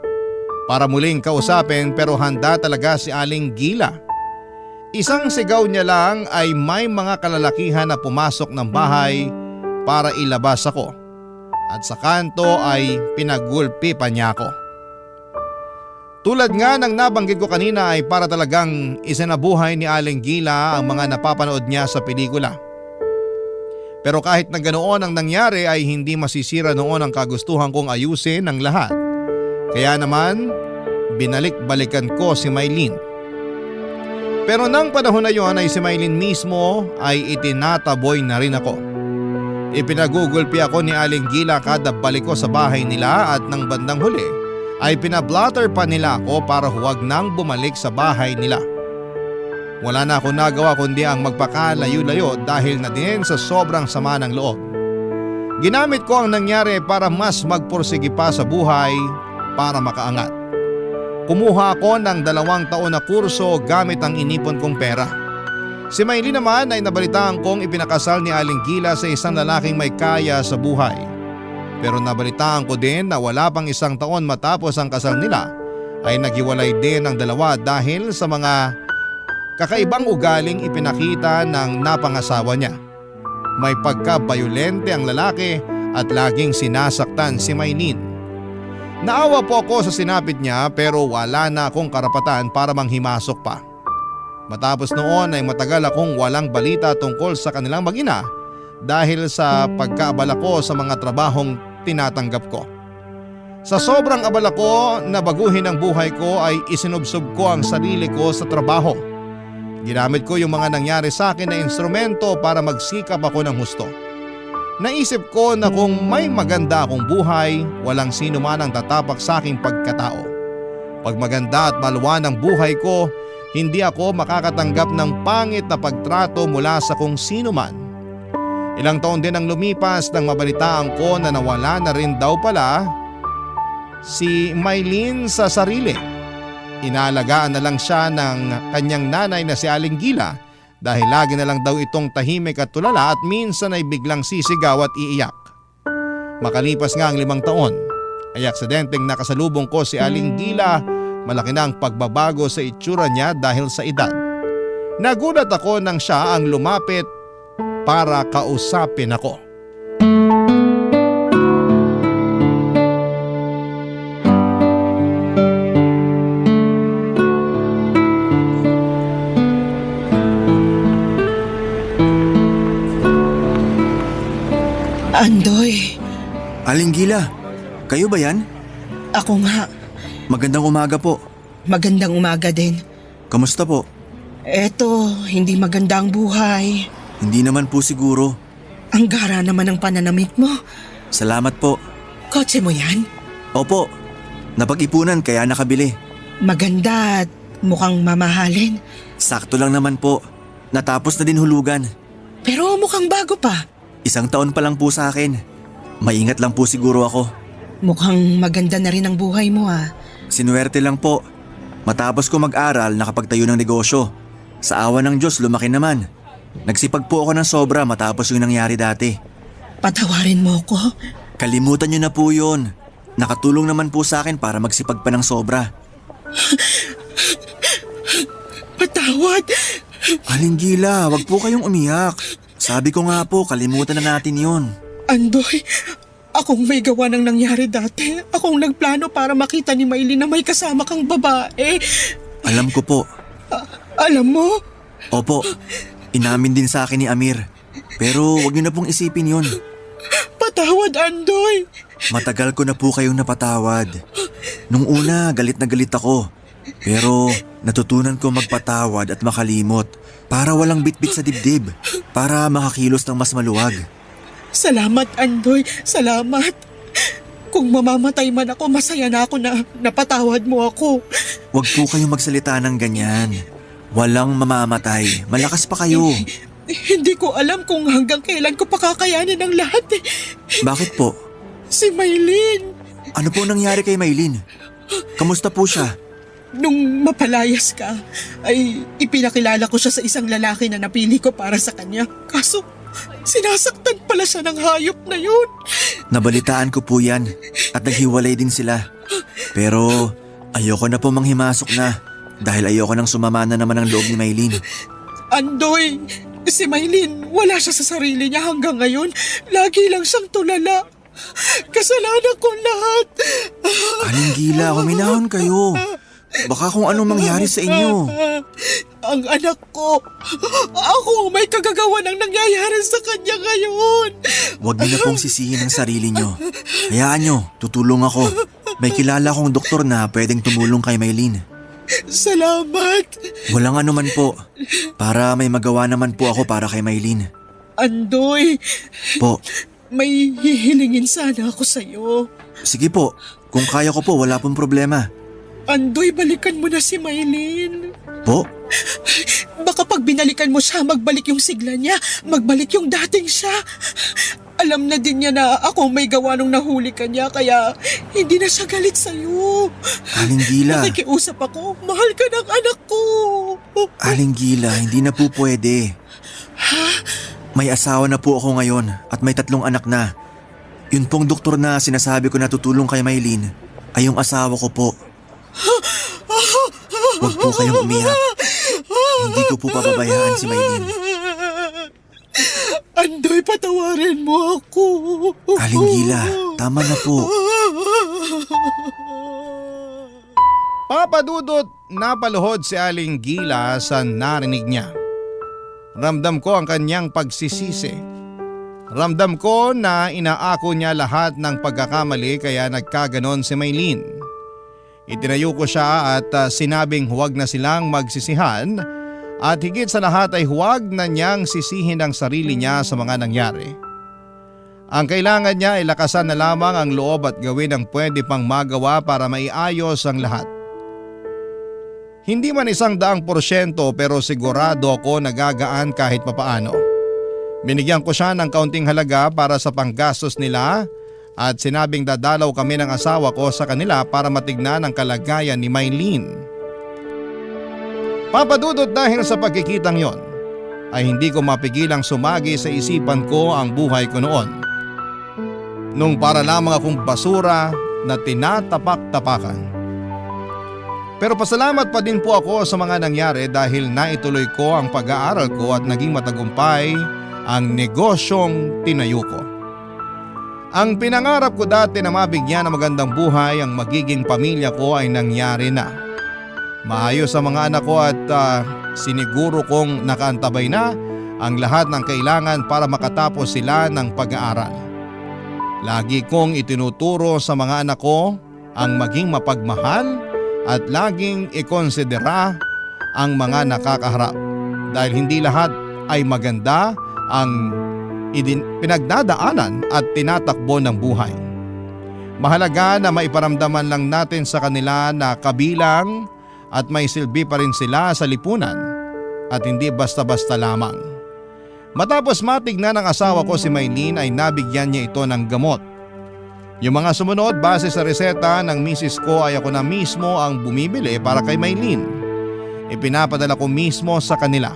para muling kausapin pero handa talaga si Aling Gila. Isang sigaw niya lang ay may mga kalalakihan na pumasok ng bahay para ilabas ako. At sa kanto ay pinagulpi pa niya ako. Tulad nga ng nabanggit ko kanina ay para talagang isinabuhay ni Aling Gila ang mga napapanood niya sa pelikula. Pero kahit na ganoon ang nangyari ay hindi masisira noon ang kagustuhan kong ayusin ang lahat. Kaya naman, binalik-balikan ko si Maylene. Pero nang panahon na yon ay si Maylene mismo ay itinataboy na rin ako. Ipinagugulpi ako ni Aling Gila kada balik ko sa bahay nila at nang bandang huli ay pinablatter pa nila ako para huwag nang bumalik sa bahay nila. Wala na akong nagawa kundi ang magpakalayo-layo dahil na din sa sobrang sama ng loob. Ginamit ko ang nangyari para mas magpursige pa sa buhay para makaangat. Kumuha ako ng 2 taon na kurso gamit ang inipon kong pera. Si Maylene naman ay nabalitaan kong ipinakasal ni Aling Gila sa isang lalaking may kaya sa buhay. Pero nabalitaan ko din na wala pang 1 taon matapos ang kasal nila ay naghiwalay din ang dalawa dahil sa mga kakaibang ugaling ipinakita ng napangasawa niya. May pagka-bayolente ang lalaki at laging sinasaktan si Maylene. Naawa po ako sa sinapit niya pero wala na akong karapatan para manghimasok pa. Matapos noon ay matagal akong walang balita tungkol sa kanilang mag-ina dahil sa pagkaabala ko sa mga trabahong tinatanggap ko. Sa sobrang abala ko na baguhin ang buhay ko ay isinubsob ko ang sarili ko sa trabaho. Ginamit ko yung mga nangyari sa akin na instrumento para magsikap ako ng husto. Naisip ko na kung may maganda akong buhay, walang sino man ang tatapak sa aking pagkatao. Pag maganda at maluwan ang buhay ko, hindi ako makakatanggap ng pangit na pagtrato mula sa kung sino man. Ilang taon din ang lumipas nang mabalitaan ko na nawala na rin daw pala si Maylene sa sarili. Inaalagaan na lang siya ng kanyang nanay na si Aling Gila dahil lagi na lang daw itong tahimik at tulala at minsan ay biglang sisigaw at iiyak. Makalipas nga ang 5 taon ay aksidenteng nakasalubong ko si Aling Gila. Malaki na ang pagbabago sa itsura niya dahil sa edad. Nagulat ako nang siya ang lumapit para kausapin ako. Andoy, Aling Gila, kayo ba yan? ako nga. Magandang umaga po. Magandang umaga din. Kamusta po? Eto, hindi maganda ang buhay. Hindi naman po siguro. Ang gara naman ng pananamit mo. Salamat po. Kotse mo yan? Opo, napag-ipunan kaya nakabili. Maganda at mukhang mamahalin. Sakto lang naman po. Natapos na din hulugan. Pero mukhang bago pa. 1 taon pa lang po sa akin. Maingat lang po siguro ako. Mukhang maganda na rin ang buhay mo ah. Sinuwerte lang po. Matapos ko mag-aral, nakapagtayo ng negosyo. Sa awa ng Diyos, lumaki naman. Nagsipag po ako ng sobra matapos yung nangyari dati. Patawarin mo ko. Kalimutan nyo na po yun. Nakatulong naman po sa akin para magsipag pa ng sobra. Patawad. Aling Gila, wag po kayong umiyak. Sabi ko nga po, kalimutan na natin yun. Andoy, akong may gawa ng nangyari dati. Akong nagplano para makita ni Maylene na may kasama kang babae. Alam ko po. Alam mo? Opo, inamin din sa akin ni Amir. Pero wag niyo na pong isipin yun. Patawad, Andoy. Matagal ko na po kayong napatawad. Nung una, galit na galit ako. Pero natutunan ko magpatawad at makalimot para walang bitbit sa dibdib, para makakilos ng mas maluwag. Salamat, Andoy. Salamat. Kung mamamatay man ako, masaya na ako na napatawad mo ako. Huwag po kayong magsalita ng ganyan. Walang mamamatay. Malakas pa kayo. Hindi ko alam kung hanggang kailan ko pakakayanin ang lahat eh. Bakit po? Si Maylin. Ano po nangyari kay Maylin? Kamusta po siya? Nung mapalayas ka, ay ipinakilala ko siya sa isang lalaki na napili ko para sa kanya. Kaso, sinasaktan pala siya ng hayop na yun. Nabalitaan ko po yan at naghiwalay din sila. Pero ayoko na po manghimasok na dahil ayoko nang sumama na naman ang loob ni Maylin. Andoy, si Maylin, wala siya sa sarili niya hanggang ngayon. Lagi lang siyang tulala. Kasalanan ko lahat. Aling Gila, huminahon kayo. Baka kung ano mangyari sa inyo. Ang anak ko, ako may kagagawa ng nangyayari sa kanya ngayon. Huwag niyo na pong sisihin ang sarili niyo. Hayaan niyo, tutulong ako. May kilala kong doktor na pwedeng tumulong kay Maylin. Salamat. Walang anuman po. Para may magawa naman po ako para kay Maylin. Andoy, Po, may hihilingin sana ako sa'yo. sige po. Kung kaya ko po, wala pong problema. Andoy, balikan mo na si Maylin. Po? Baka pag binalikan mo siya, magbalik yung sigla niya. Magbalik yung dating siya. Alam na din niya na ako may gawa nung nahuli ka niya, kaya hindi na siya galit sa'yo. Aling Gila. Nakikiusap ako, mahal ka ng anak ko. Aling Gila, hindi na po pwede. May asawa na po ako ngayon at may 3 anak na. Yun pong doktor na sinasabi ko na tutulong kay Maylin ay yung asawa ko po. Huwag po kayong umiyak. Hindi ko po pababayaan si Maylin. Andoy, patawarin mo ako. Aling Gila, tama na po. Papadudot, napaluhod si Aling Gila sa narinig niya. Ramdam ko ang kanyang pagsisisi. Ramdam ko na inaako niya lahat ng pagkakamali kaya nagkaganon si Maylin. Itinayo ko siya at sinabing huwag na silang magsisihan at higit sa lahat ay huwag na niyang sisihin ang sarili niya sa mga nangyari. Ang kailangan niya ay lakasan na lamang ang loob at gawin ang pwede pang magawa para maiayos ang lahat. Hindi man 100% pero sigurado ako nagagaan kahit papaano. Binigyan ko siya ng kaunting halaga para sa panggastos nila at sinabing dadalaw kami ng asawa ko sa kanila para matignan ang kalagayan ni Maylin. Papadudot, dahil sa pagkikitang yon ay hindi ko mapigilang sumagi sa isipan ko ang buhay ko noon. Nung para lamang akong basura na tinatapak-tapakan. Pero pasalamat pa din po ako sa mga nangyari dahil naituloy ko ang pag-aaral ko at naging matagumpay ang negosyong tinayo ko. Ang pinangarap ko dati na mabigyan ng magandang buhay ang magiging pamilya ko ay nangyari na. Maayos ang mga anak ko at siniguro kong nakaantabay na ang lahat ng kailangan para makatapos sila ng pag-aaral. Lagi kong itinuturo sa mga anak ko ang maging mapagmahal at laging ikonsidera ang mga nakakaharap dahil hindi lahat ay maganda ang pinagdadaanan at tinatakbo ng buhay. Mahalaga na maiparamdaman lang natin sa kanila na kabilang at may silbi pa rin sila sa lipunan at hindi basta-basta lamang. Matapos matignan ng asawa ko si Maylin ay nabigyan niya ito ng gamot. Yung mga sumunod base sa reseta ng misis ko ay ako na mismo ang bumibili para kay Maylin. Ipinapadala ko mismo sa kanila.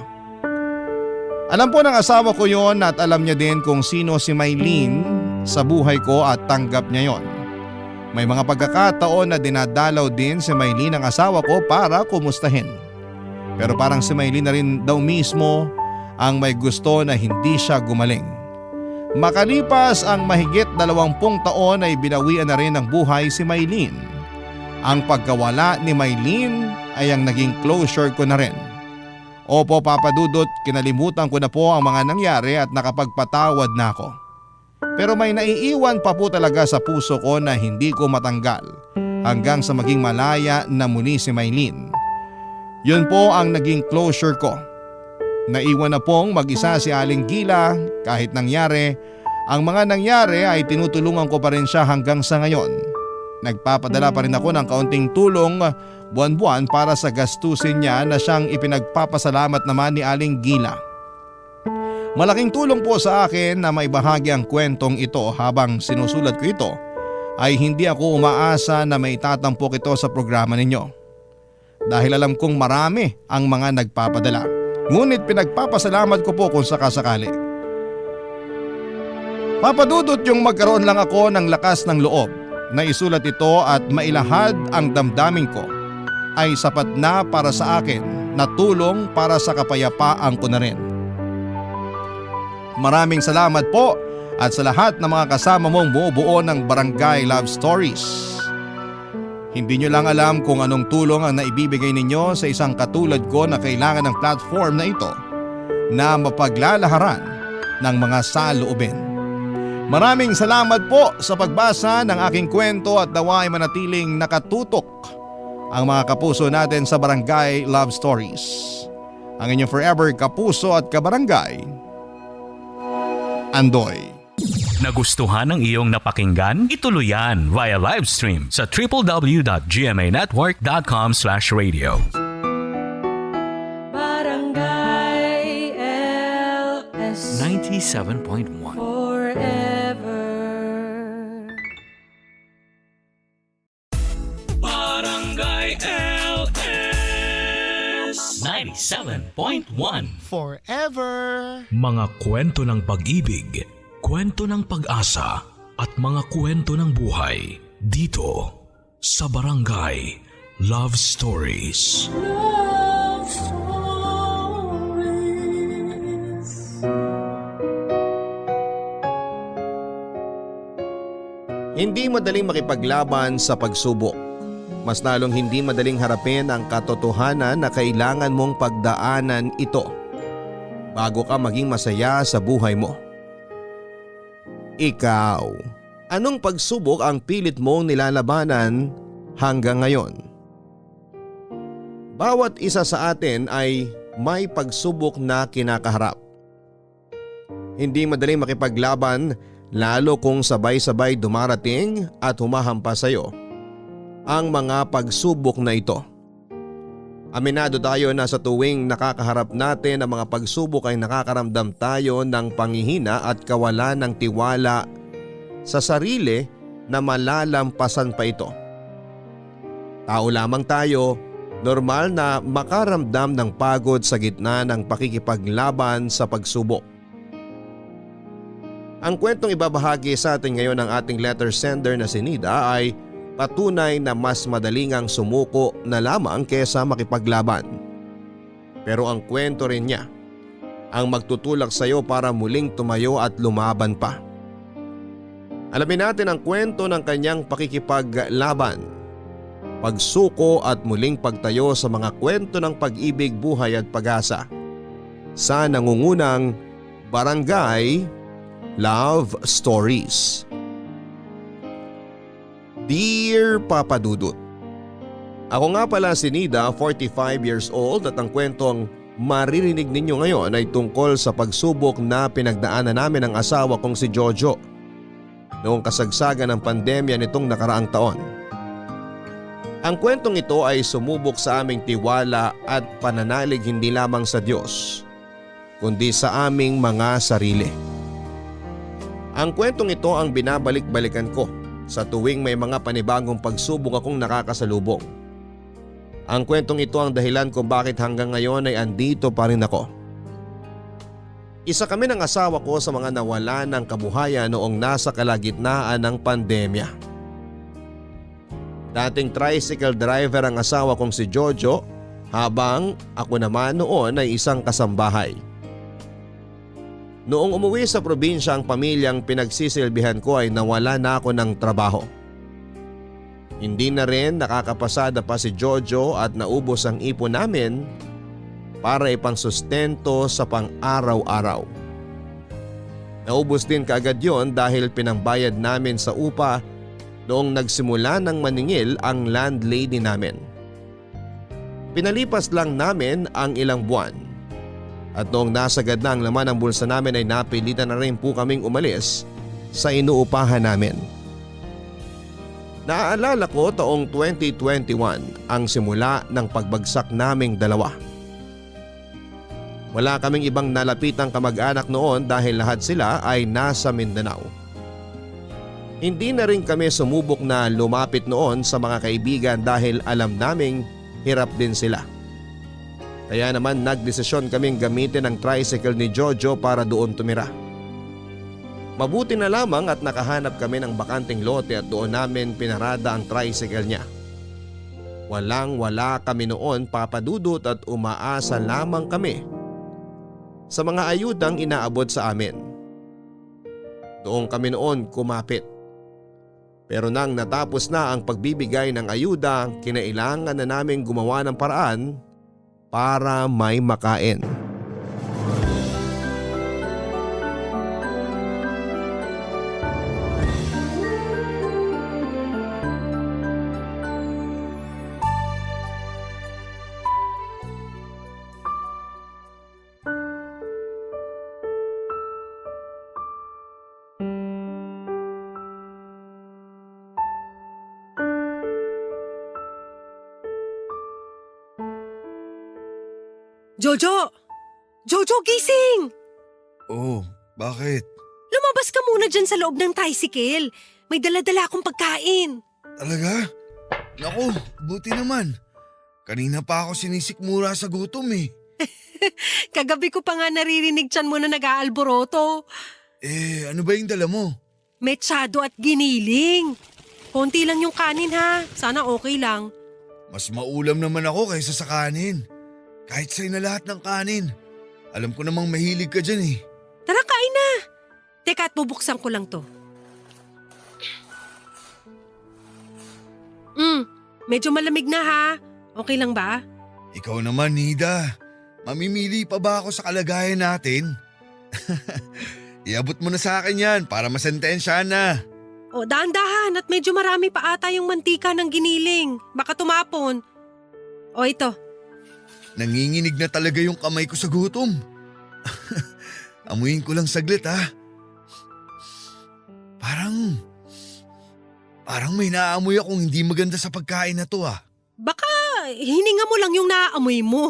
Alam po ng asawa ko yon at alam niya din kung sino si Maylin sa buhay ko at tanggap niya yon. May mga pagkakataon na dinadalaw din si Maylin ang asawa ko para kumustahin. Pero parang si Maylin na rin daw mismo ang may gusto na hindi siya gumaling. Makalipas ang mahigit 20 taon ay binawian na rin ng buhay si Maylin. Ang pagkawala ni Maylin ay ang naging closure ko na rin. Opo, Papadudot, kinalimutan ko na po ang mga nangyari at nakapagpatawad na ako. Pero may naiiwan pa po talaga sa puso ko na hindi ko matanggal hanggang sa maging malaya na muli si Maylene. Yun po ang naging closure ko. Naiwan na pong mag-isa si Aling Gila kahit nangyari. Ang mga nangyari ay tinutulungan ko pa rin siya hanggang sa ngayon. Nagpapadala pa rin ako ng kaunting tulong buwan-buwan para sa gastusin niya na siyang ipinagpapasalamat naman ni Aling Gila. Malaking tulong po sa akin na maibahagi ang kwentong ito habang sinusulat ko ito ay hindi ako umaasa na may tatampok ito sa programa ninyo. Dahil alam kong marami ang mga nagpapadala. Ngunit pinagpapasalamat ko po kung sakasakali. Papadudot yung magkaroon lang ako ng lakas ng loob na isulat ito at mailahad ang damdamin ko ay sapat na para sa akin na tulong para sa kapayapaan ko na rin. Maraming salamat po at sa lahat ng mga kasama mong bumubuo ng Barangay Love Stories. Hindi nyo lang alam kung anong tulong ang naibibigay ninyo sa isang katulad ko na kailangan ng platform na ito na mapaglalaharan ng mga saloobin. Maraming salamat po sa pagbasa ng aking kwento at nawa ay manatiling nakatutok ang mga kapuso natin sa Barangay Love Stories. Ang inyong forever kapuso at kabarangay, Andoy. Nagustuhan ng iyong napakinggan? Ituloy yan via live stream sa www.gmanetwork.com/radio. Barangay LS 97.1 forever. Barangay LS 97.1 Forever. Mga kwento ng pag-ibig, kwento ng pag-asa at mga kwento ng buhay dito sa Barangay Love Stories. Love Stories. Hindi madaling makipaglaban sa pagsubok. Mas lalong hindi madaling harapin ang katotohanan na kailangan mong pagdaanan ito bago ka maging masaya sa buhay mo. Ikaw, anong pagsubok ang pilit mong nilalabanan hanggang ngayon? Bawat isa sa atin ay may pagsubok na kinakaharap. Hindi madaling makipaglaban lalo kung sabay-sabay dumarating at humahampas sa iyo ang mga pagsubok na ito. Aminado tayo na sa tuwing nakakaharap natin ang mga pagsubok ay nakakaramdam tayo ng panghihina at kawalan ng tiwala sa sarili na malalampasan pa ito. Tao lamang tayo, normal na makaramdam ng pagod sa gitna ng pakikipaglaban sa pagsubok. Ang kwentong ibabahagi sa atin ngayon ng ating letter sender na si Nida ay patunay na mas madaling ang sumuko na lamang kesa makipaglaban. Pero ang kwento rin niya ang magtutulak sa iyo para muling tumayo at lumaban pa. Alamin natin ang kwento ng kanyang pakikipaglaban, pagsuko at muling pagtayo sa mga kwento ng pag-ibig, buhay at pag-asa sa nangungunang Barangay Love Stories. Dear Papa Dudut, ako nga pala si Nida, 45 years old at ang kwentong maririnig ninyo ngayon ay tungkol sa pagsubok na pinagdaanan namin ng asawa kong si Jojo noong kasagsagan ng pandemya nitong nakaraang taon. Ang kwentong ito ay sumubok sa aming tiwala at pananalig hindi lamang sa Diyos, kundi sa aming mga sarili. Ang kwentong ito ang binabalik-balikan ko sa tuwing may mga panibagong pagsubok akong nakakasalubong. Ang kwentong ito ang dahilan kung bakit hanggang ngayon ay andito pa rin ako. Isa kami ng asawa ko sa mga nawala ng kabuhayan noong nasa kalagitnaan ng pandemya. Dating tricycle driver ang asawa kong si Jojo habang ako naman noon ay isang kasambahay. Noong umuwi sa probinsya ang pamilyang pinagsisilbihan ko ay nawala na ako ng trabaho. Hindi na rin nakakapasada pa si Jojo at naubos ang ipon namin para ipangsustento sa pang-araw-araw. Naubos din kaagad yon dahil pinangbayad namin sa upa noong nagsimula ng maningil ang landlady namin. Pinalipas lang namin ang ilang buwan. At noong nasagad na ang laman ng bulsa namin ay napilitan na rin po kaming umalis sa inuupahan namin. Naaalala ko taong 2021 ang simula ng pagbagsak naming dalawa. Wala kaming ibang nalapitang kamag-anak noon dahil lahat sila ay nasa Mindanao. Hindi na rin kami sumubok na lumapit noon sa mga kaibigan dahil alam naming hirap din sila. Kaya naman nagdesisyon kaming gamitin ang tricycle ni Jojo para doon tumira. Mabuti na lamang at nakahanap kami ng bakanting lote at doon namin pinarada ang tricycle niya. Walang-wala kami noon, Papa Dudut, at umaasa lamang kami sa mga ayudang inaabot sa amin. Doon kami noon kumapit. Pero nang natapos na ang pagbibigay ng ayuda, kinailangan na naming gumawa ng paraan para may makain. Jojo! Jojo, gising! Oh, bakit? Lumabas ka muna dyan sa loob ng tricycle. May dala-dala akong pagkain. Talaga? Naku, buti naman. Kanina pa ako sinisikmura sa gutom eh. Kagabi ko pa nga naririnig tiyan mo na nag-aalboroto. Ano ba yung dala mo? Metsado at giniling. Konti lang yung kanin ha. Sana okay lang. Mas maulam naman ako kaysa sa kanin. Kahit sa'yo na lahat ng kanin. Alam ko namang mahilig ka dyan eh. Tara, kain na. Teka at bubuksan ko lang to. Medyo malamig na ha. Okay lang ba? Ikaw naman, Nida. Mamimili pa ba ako sa kalagayan natin? Iabot mo na sa akin yan para masentensya na. O, dahan-dahan at medyo marami pa ata yung mantika ng giniling. Baka tumapon. O, ito. Nanginginig na talaga yung kamay ko sa gutom. Amuyin ko lang saglit ha. Parang may naaamoy akong hindi maganda sa pagkain na to ah. Baka hininga mo lang yung naaamoy mo.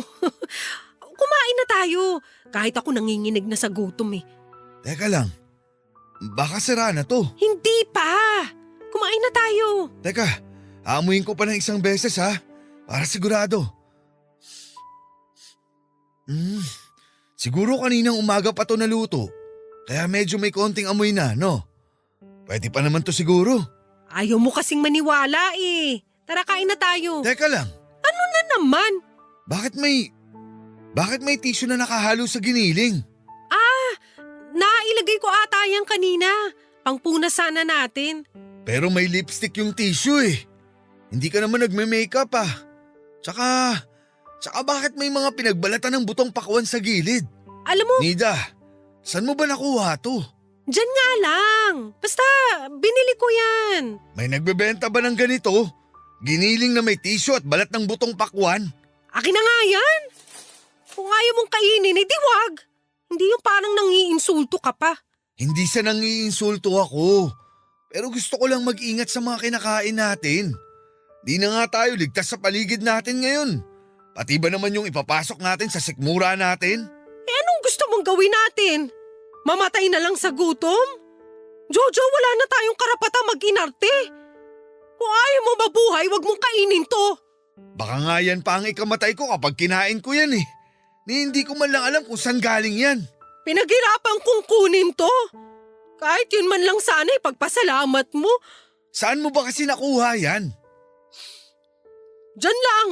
Kumain na tayo. Kahit ako nanginginig na sa gutom eh. Teka lang, baka sira na to. Hindi pa. Kumain na tayo. Teka, aamuyin ko pa ng isang beses ha. Para sigurado. Siguro kaninang umaga pa to naluto. Kaya medyo may konting amoy na, no? Pwede pa naman to siguro. Ayaw mo kasing maniwala eh. Tara, kain na tayo. Teka lang, Ano na naman? bakit may tissue na nakahalo sa giniling? Nailagay ko ata yan kanina. Pangpunas sana natin. Pero may lipstick yung tissue eh. Hindi ka naman nagme-makeup ah. Tsaka bakit may mga pinagbalatan ng butong pakwan sa gilid? Alam mo, Nida, saan mo ba nakuha to? dyan nga lang. Basta, binili ko yan. May nagbebenta ba ng ganito? Giniling na may tissue at balat ng butong pakwan? Akin na nga yan. Kung ayaw mong kainin, edi wag. Hindi yung parang nangiinsulto ka pa. Hindi sa nangiinsulto ako. Pero gusto ko lang mag-ingat sa mga kinakain natin. Di na nga tayo ligtas sa paligid natin ngayon. Pati ba naman yung ipapasok natin sa sikmura natin? Anong gusto mong gawin natin? Mamatay na lang sa gutom? Jojo, wala na tayong karapatang mag-inarte. Kung ayaw mo mabuhay, wag mong kainin to. Baka nga yan pa ang ikamatay ko kapag kinain ko yan eh. Ni hindi ko man lang alam kung saan galing yan. Pinaghirapan kong kunin to. Kahit yun man lang sana ipagpasalamat mo. Saan mo ba kasi nakuha yan? Diyan lang,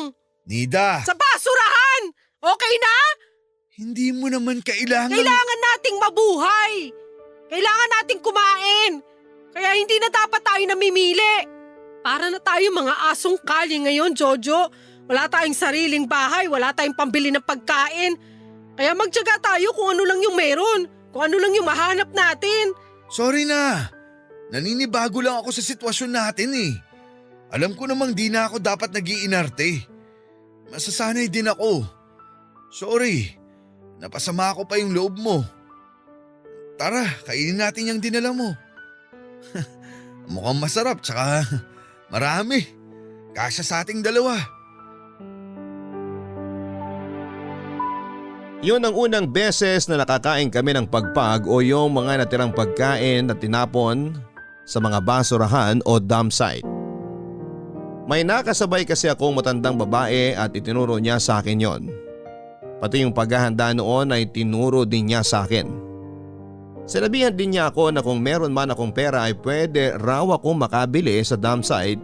Nida, sa basurahan! Okay na? hindi mo naman kailangan... Kailangan nating mabuhay. Kailangan nating kumain. Kaya hindi na dapat tayo namimili. Para na tayo mga asong kalye ngayon, Jojo. Wala tayong sariling bahay, wala tayong pambili ng pagkain. Kaya magtiyaga tayo kung ano lang yung meron. Kung ano lang yung mahanap natin. Sorry na. Naninibago lang ako sa sitwasyon natin eh. Alam ko namang di na ako dapat nag-iinarte. Masasanay din ako. Sorry, napasama ko pa yung loob mo. Tara, kainin natin yung dinala mo. Mukhang masarap tsaka marami. Kasya sa ating dalawa. Yun ang unang beses na nakakain kami ng pagpag o yung mga natirang pagkain na tinapon sa mga basurahan o dump site. May nakasabay kasi akong matandang babae at itinuro niya sa akin yon. Pati yung paghahanda noon ay tinuro din niya sa akin. Sinabihan din niya ako na kung meron man akong pera ay pwede raw akong makabili sa dump site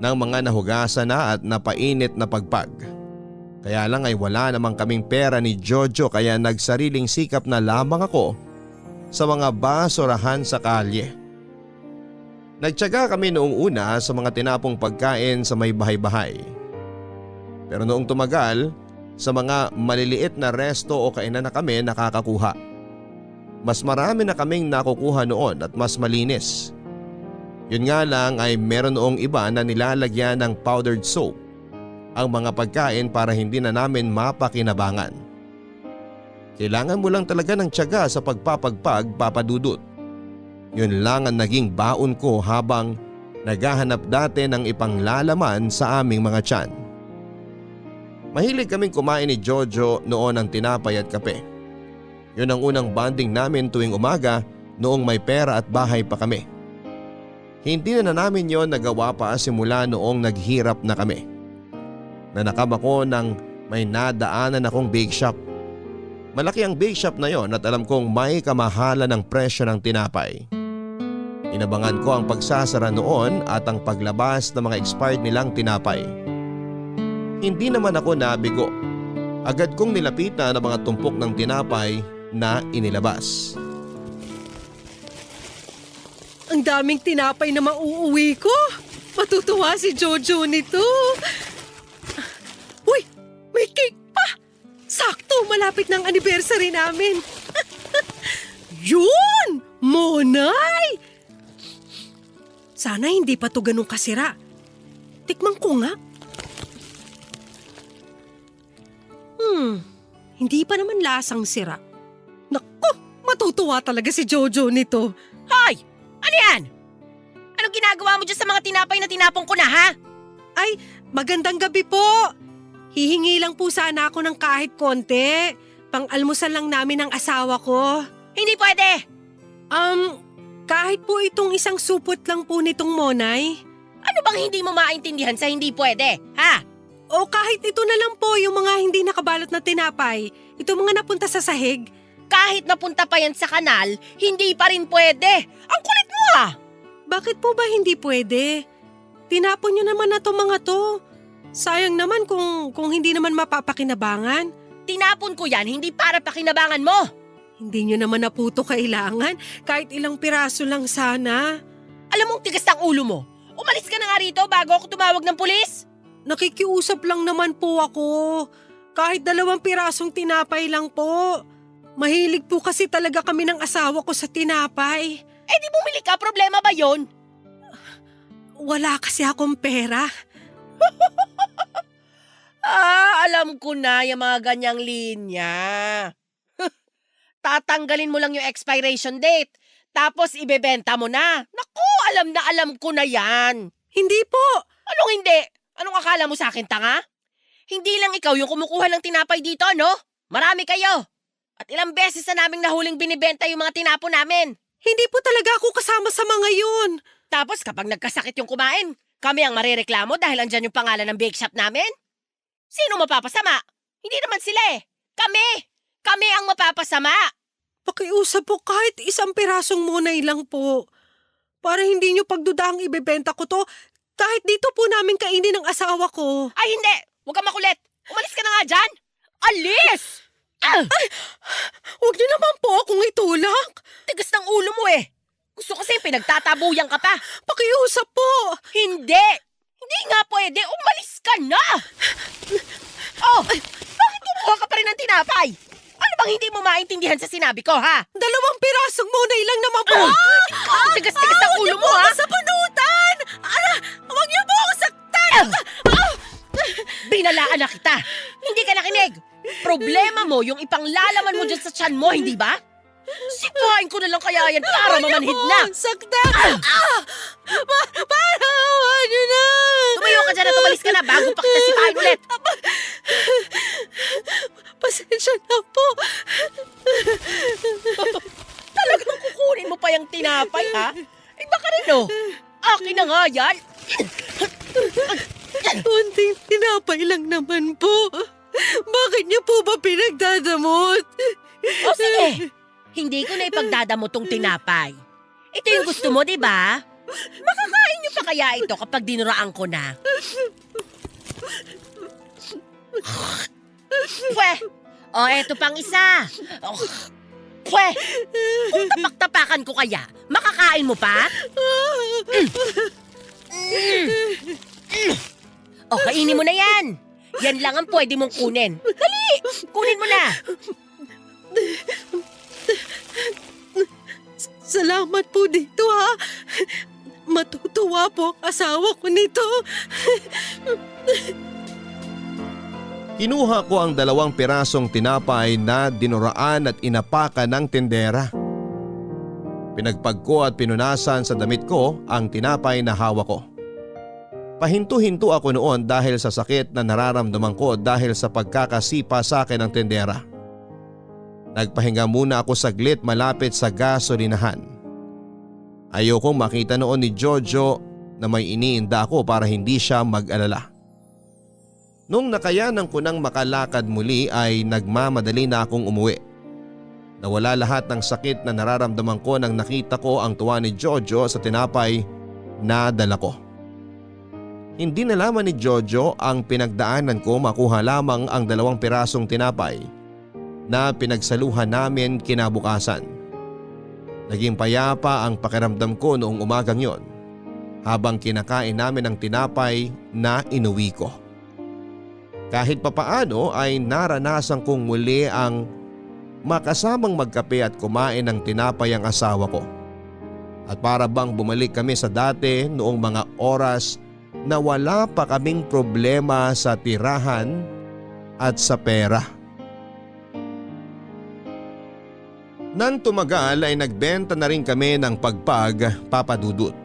ng mga nahugasan na at napainit na pagpag. Kaya lang ay wala namang kaming pera ni Jojo kaya nagsariling sikap na lamang ako sa mga basurahan sa kalye. Nagtiyaga kami noong una sa mga tinapong pagkain sa may bahay-bahay. Pero noong tumagal, sa mga maliliit na resto o kainan na kami nakakakuha. Mas marami na kaming nakukuha noon at mas malinis. Yun nga lang ay meron noong iba na nilalagyan ng powdered soap ang mga pagkain para hindi na namin mapakinabangan. Kailangan mo lang talaga ng tiyaga sa pagpapagpag, Papa Dudut. Yun lang ang naging baon ko habang naghahanap dati ng ipanglalaman sa aming mga tiyan. Mahilig kaming kumain ni Jojo noon ng tinapay at kape. Yun ang unang bonding namin tuwing umaga noong may pera at bahay pa kami. Hindi na namin yon nagawa pa simula noong naghirap na kami. Nanakam ako ng may nadaanan akong bake shop. Malaki ang bake shop na yon at alam kong may kamahalan ng presyo ng tinapay. Inabangan ko ang pagsasara noon at ang paglabas ng mga expired nilang tinapay. Hindi naman ako nabigo. Agad kong nilapitan ang mga tumpok ng tinapay na inilabas. Ang daming tinapay na mauuwi ko. Matutuwa si Jojo nito. Uy, may cake pa. Sakto, malapit ng anniversary namin. Yun! Monay! Sana hindi pa to ganun kasira. Tikman ko nga. Hindi pa naman lasang sira. Naku, matutuwa talaga si Jojo nito. Hoy! Ano yan? Anong ginagawa mo dyan sa mga tinapay na tinapon ko na, ha? Ay, magandang gabi po. Hihingi lang po sana ako ng kahit konti. Pang-almusal lang namin ng asawa ko. Hindi pwede! Kahit po itong isang supot lang po nitong Monay. Ano bang hindi mo maintindihan sa hindi pwede, ha? O kahit ito na lang po yung mga hindi nakabalot na tinapay. Ito mga napunta sa sahig. Kahit napunta pa yan sa kanal, hindi pa rin pwede. Ang kulit mo, ha? Bakit po ba hindi pwede? Tinapon nyo naman na to mga to. Sayang naman kung hindi naman mapapakinabangan. Tinapon ko yan, hindi para pakinabangan mo. Hindi nyo naman na po to kailangan. Kahit ilang piraso lang sana. Alam mong tigas ng ulo mo. Umalis ka na nga rito bago ako tumawag ng pulis. Nakikiusap lang naman po ako. Kahit 2 pirasong tinapay lang po. Mahilig po kasi talaga kami ng asawa ko sa tinapay. Eh di bumili ka, problema ba yon? Wala kasi akong pera. Alam ko na yung mga ganyang linya. Tatanggalin mo lang yung expiration date, tapos ibebenta mo na. Naku, alam ko na yan. Hindi po. Anong hindi? Anong akala mo sa akin, tanga? Hindi lang ikaw yung kumukuha ng tinapay dito, no? Marami kayo. At ilang beses na naming nahuling binibenta yung mga tinapo namin. Hindi po talaga ako kasama sa mga yun. Tapos kapag nagkasakit yung kumain, kami ang marereklamo dahil andyan yung pangalan ng bake shop namin? Sino mapapasama? Hindi naman sila eh. Kami ang mapapasama. Pakiusap po kahit 1 pirasong Monay lang po. Para hindi nyo pagdudahang ibebenta ko to, kahit dito po namin kainin ng asawa ko. Ay hindi! Huwag ka makulit! Umalis ka na nga dyan! Alis! Ay! Huwag niyo naman po akong itulak! Tigas ng ulo mo eh! Gusto kasi pinagtatabuyan ka pa! Pakiusap po! Hindi! Hindi nga pwede! Umalis ka na! Oh! Bakit kumuha ka pa rin ng tinapay? Ano bang bang hindi mo maintindihan sa sinabi ko, ha? 2 pirasong munay lang naman po. Tigas-tigas ang ulo mo, ha? Sa punutan! Huwag niyo po ako saktan! Binalaan na kita. Hindi ka nakinig. Problema mo yung ipanglalaman mo dyan sa tiyan mo, hindi ba? Sipahin ko na lang kaya yan para mamanhid na. Saktan! Parawan niyo na! Tumayo ka dyan at umalis ka na bago pa kita sipahin ulit. Pasensya na po. Talagang kukunin mo pa yung tinapay, ha? Eh baka rin, oh. Akin na nga yan. Kunting tinapay lang naman po. Bakit niyo po ba pinagdadamot? O sige, hindi ko na ipagdadamo tong tinapay. Ito yung gusto mo, di ba? Makakain niyo pa kaya ito kapag dinuraan ko na? Pwe! O, eto pang isa. Pwe! Kung tapak-tapakan ko kaya, makakain mo pa? O, kainin mo na yan. Yan lang ang pwede mong kunin. Dali! Kunin mo na. Salamat po dito ha. Matutuwa po ang asawa ko nito. Kinuha ko ang 2 pirasong tinapay na dinuraan at inapakan ng tindera. Pinagpag ko at pinunasan sa damit ko ang tinapay na hawak ko. Pahinto-hinto ako noon dahil sa sakit na nararamdaman ko dahil sa pagkakasipa sa akin ng tindera. Nagpahinga muna ako saglit malapit sa gasolinahan. Ayokong makita noon ni Jojo na may iniinda ako para hindi siya mag-alala. Nung nakayanan ko nang makalakad muli ay nagmamadali na akong umuwi. Nawala lahat ng sakit na nararamdaman ko nang nakita ko ang tuwa ni Jojo sa tinapay na dala ko. Hindi nalaman ni Jojo ang pinagdaanan ko makuha lamang ang 2 pirasong tinapay na pinagsaluhan namin kinabukasan. Naging payapa ang pakiramdam ko noong umagang yon habang kinakain namin ang tinapay na inuwi ko. Kahit papaano ay naranasan kong muli ang makasamang magkape at kumain ng tinapay ang asawa ko. At para bang bumalik kami sa dati noong mga oras na wala pa kaming problema sa tirahan at sa pera. Nang tumagal ay nagbenta na rin kami ng pagpag, Papa Dudut.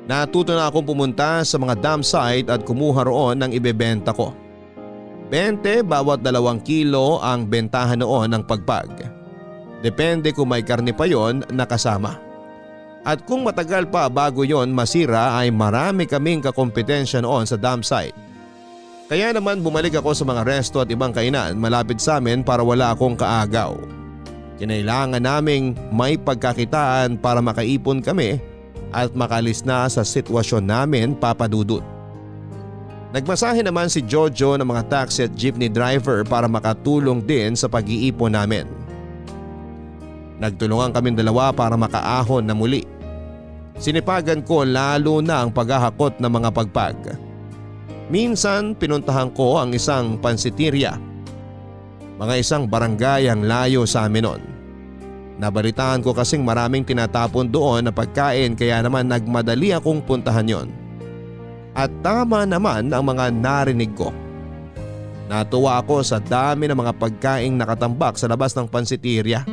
Natuto na akong pumunta sa mga dam site at kumuha roon ng ibebenta ko. 20 bawat 2 kilo ang bentahan noon ng pagpag. Depende kung may karne pa yon na kasama. At kung matagal pa bago yon masira ay marami kaming kakompetensya noon sa dam site. Kaya naman bumalik ako sa mga resto at ibang kainan malapit sa amin para wala akong kaagaw. Kinailangan naming may pagkakitaan para makaipon kami at makalis na sa sitwasyon namin, Papa Dudut. Nagmasahe naman si Jojo ng mga taxi at jeepney driver para makatulong din sa pag-iipon namin. Nagtulungan kaming 2 para makaahon na muli. Sinipagan ko lalo na ang paghahakot ng mga pagpag. Minsan pinuntahan ko ang isang pansitirya. Mga isang barangay ang layo sa amin noon. Nabalitaan ko kasing maraming tinatapon doon na pagkain kaya naman nagmadali akong puntahan yon. At tama naman ang mga narinig ko. Natuwa ako sa dami ng mga pagkaing nakatambak sa labas ng pansitirya.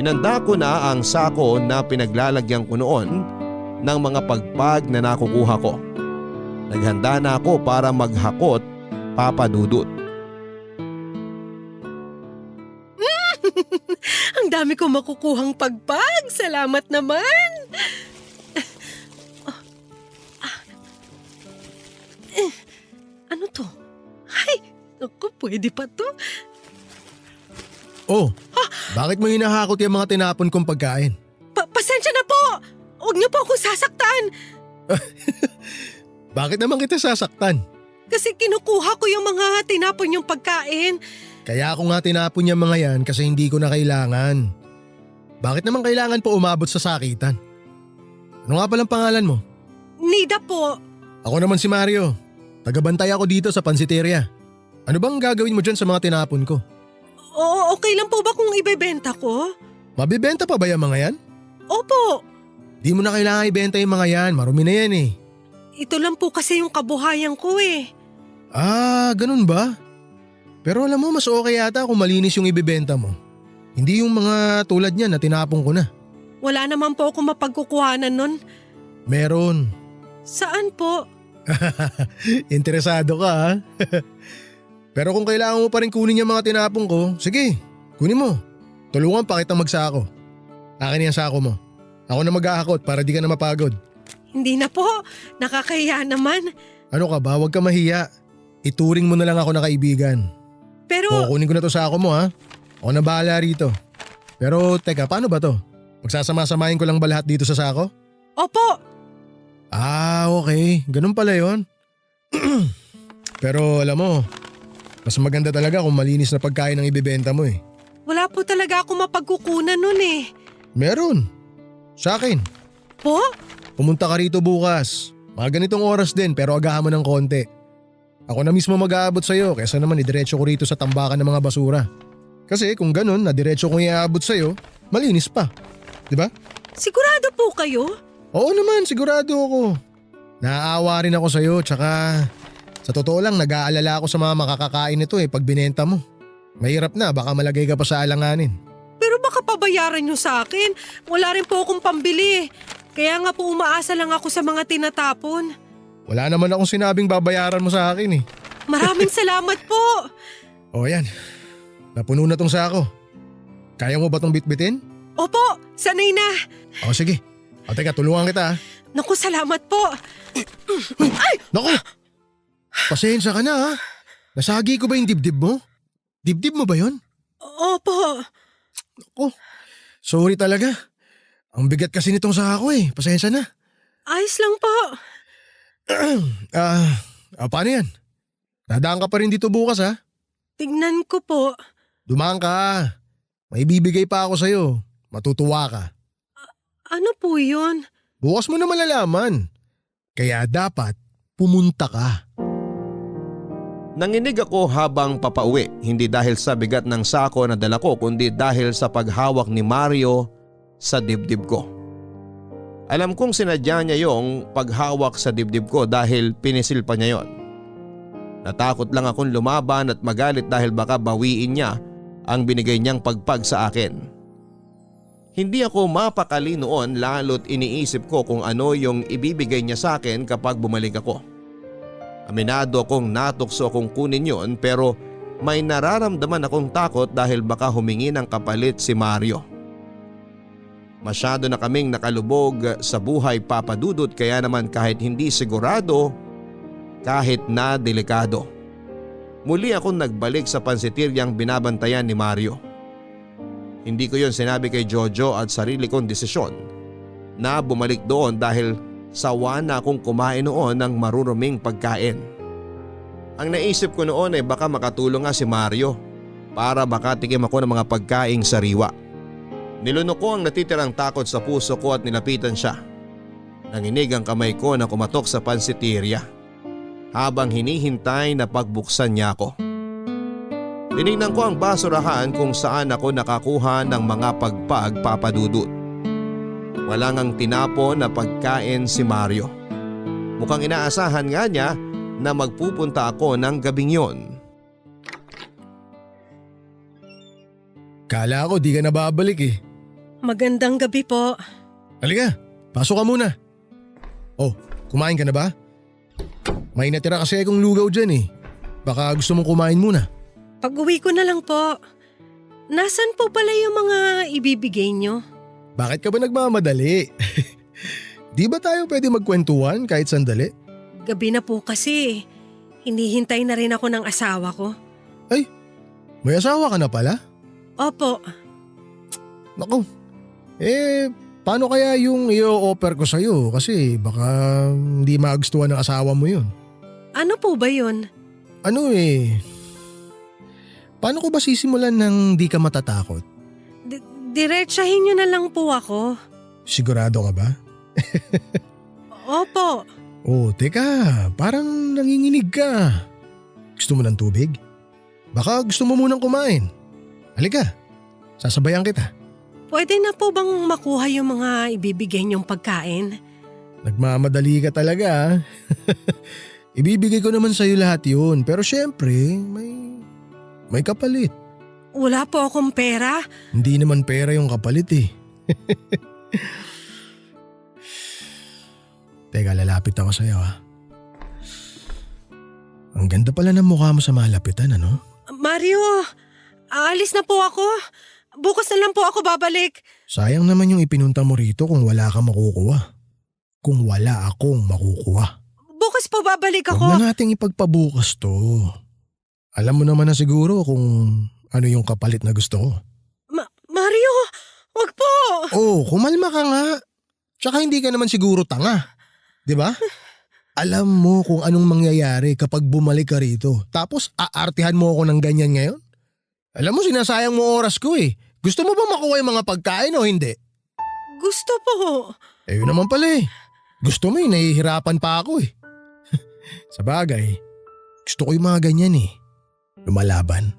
Inanda ko na ang sako na pinaglalagyan ko noon ng mga pagpag na nakukuha ko. Naghanda na ako para maghakot, Papa Dudut. Ang dami ko makukuhang pagpag. Salamat naman. Ano to? Ay, naku, pwede pa to. Oh, bakit mo hinahakot yung mga tinapon kong pagkain? Pasensya na po. Huwag niyo po akong sasaktan. Bakit naman kita sasaktan? Kasi kinukuha ko yung mga tinapon yung pagkain. Kaya ako nga tinapon yung mga yan kasi hindi ko na kailangan. Bakit naman kailangan po umabot sa sakitan? Ano nga palang pangalan mo? Nida po. Ako naman si Mario. Tagabantay ako dito sa pansiteria. Ano bang gagawin mo dyan sa mga tinapon ko? Oo, okay lang po ba kung ibebenta ko? Mabibenta pa ba yung mga yan? Opo, Di mo na kailangan ibenta yung mga yan, marumi na yan eh. ito lang po kasi yung kabuhayan ko eh. Ah, ganun ba? Pero alam mo, mas okay yata kung malinis yung ibibenta mo. Hindi yung mga tulad niyan na tinapon ko na. Wala naman po ako mapagkukuhanan nun. Meron. Saan po? Interesado ka ha? Pero kung kailangan mo pa rin kunin yung mga tinapon ko, sige, kunin mo. Tulungan pa kitang magsako. Akin yung sako mo. Ako na mag-aakot para di ka na mapagod. Hindi na po, nakakahiya naman. Ano ka ba? Huwag ka mahiya. Ituring mo na lang ako na kaibigan. Pero Kukunin ko na to sako mo ha. Ako na bahala rito. Pero teka, paano ba to? Magsasama-samahin ko lang ba lahat dito sa sako? opo, Ah, okay. Ganun pala yon. Pero alam mo, mas maganda talaga kung malinis na pagkain ang ibibenta mo eh. wala po talaga ako mapagkukunan nun eh. Meron. Sa akin. Po? Pumunta ka rito bukas. Mga ganitong oras din pero agahan mo ng konti. Ako na mismo mag-aabot sa'yo kaysa naman idiretso ko rito sa tambakan ng mga basura. Kasi kung ganun na diretso kong iaabot sa'yo, malinis pa. Diba? Sigurado po kayo? Oo naman, sigurado ako. Naaawa rin ako sa'yo tsaka sa totoo lang nag-aalala ako sa mga makakakain nito pag binenta mo. Mahirap na, baka malagay ka pa sa alanganin. Pero baka pabayaran nyo sa akin. Wala rin po akong pambili. Kaya nga po umaasa lang ako sa mga tinatapon. Wala naman akong sinabing babayaran mo sa akin eh. Maraming salamat po. O yan, napuno na tong sako. Kaya mo ba tong bitbitin? Opo, sanay na. O sige, o teka tulungan kita ha. Naku, salamat po. Naku! Pasensya ka na ha. Nasagi ko ba yung dibdib mo? Dibdib mo ba yon? Opo. Naku, sorry talaga. Ang bigat kasi nitong sako pasensya na. Ayos lang po. Paano yan? Dadaan ka pa rin dito bukas ha? Tignan ko po. Dumaan ka. May bibigay pa ako sa'yo. Matutuwa ka. Ano po yun? Bukas mo na malalaman. Kaya dapat pumunta ka. Nanginig ako habang papauwi, hindi dahil sa bigat ng sako na dala ko kundi dahil sa paghawak ni Mario sa dibdib ko. Alam kong sinadya niya yung paghawak sa dibdib ko dahil pinisil pa niya yon. Natakot lang akong lumaban at magalit dahil baka bawiin niya ang binigay niyang pagpag sa akin. Hindi ako mapakali noon lalo't iniisip ko kung ano yung ibibigay niya sa akin kapag bumalik ako. Aminado akong natukso kung kunin yon pero may nararamdaman akong takot dahil baka humingi ng kapalit si Mario. Masyado na kaming nakalubog sa buhay papadudot kaya naman kahit hindi sigurado, kahit na delikado. Muli akong nagbalik sa pansitiryang binabantayan ni Mario. Hindi ko yon sinabi kay Jojo at sarili kong desisyon na bumalik doon dahil sawa na akong kumain noon ng maruruming pagkain. Ang naisip ko noon ay baka makatulong nga si Mario para makatikim ako ng mga pagkaing sariwa. Nilunok ko ang natitirang takot sa puso ko at nilapitan siya. Nanginig ang kamay ko na kumatok sa pansitirya habang hinihintay na pagbuksan niya ako. Tinignan ko ang basurahan kung saan ako nakakuha ng mga pagpagpapadudot. Wala ngang tinapon na pagkain si Mario. Mukhang inaasahan nga niya na magpupunta ako ng gabing yon. Kala ko di ka na babalik Magandang gabi po. Halika, pasok ka muna. Oh, kumain ka na ba? May natira kasi akong lugaw dyan Baka gusto mong kumain muna. Pag-uwi ko na lang po. Nasaan po pala yung mga ibibigay nyo? Bakit ka ba nagmamadali? Di ba tayo pwede magkwentuhan kahit sandali? Gabi na po kasi. Hinihintay na rin ako ng asawa ko. Ay, may asawa ka na pala? Opo. Naku, paano kaya yung i-offer ko sa'yo? Kasi baka hindi magustuhan ng asawa mo yun. Ano po ba yun? Paano ko ba sisimulan nang di ka matatakot? Diretsahin nyo na lang po ako. Sigurado ka ba? Opo. Oh, teka, parang nanginginig ka. Gusto mo ng tubig? Baka gusto mo munang kumain. Halika, sasabayan kita. Pwede na po bang makuha yung mga ibibigay niyong pagkain? Nagmamadali ka talaga ah. Ibibigay ko naman sa'yo lahat yun, pero syempre may kapalit. Wala po akong pera. Hindi naman pera yung kapalit eh. Teka, lalapit ako sa'yo ah. Ang ganda pala ng mukha mo sa malapitan, ano? Mario, aalis na po ako. Bukas na lang po ako babalik. Sayang naman yung ipinunta mo rito kung wala kang makukuha. Kung wala akong makukuha. Bukas po babalik Huwag ako. na nating ipagpabukas to. Alam mo naman na siguro kung ano yung kapalit na gusto ko. Mario, wag po. Oh, kumalma ka nga. Tsaka hindi ka naman siguro tanga. 'Di ba? Alam mo kung anong mangyayari kapag bumalik ka rito. Tapos aartihan mo ako ng ganyan ngayon? Alam mo sinasayang mo oras ko eh. Gusto mo ba makuha yung mga pagkain o hindi? Gusto po. Eh yun naman pala eh. Gusto mo eh, nahihirapan pa ako eh. Sa bagay, gusto ko yung mga ganyan eh. Lumalaban.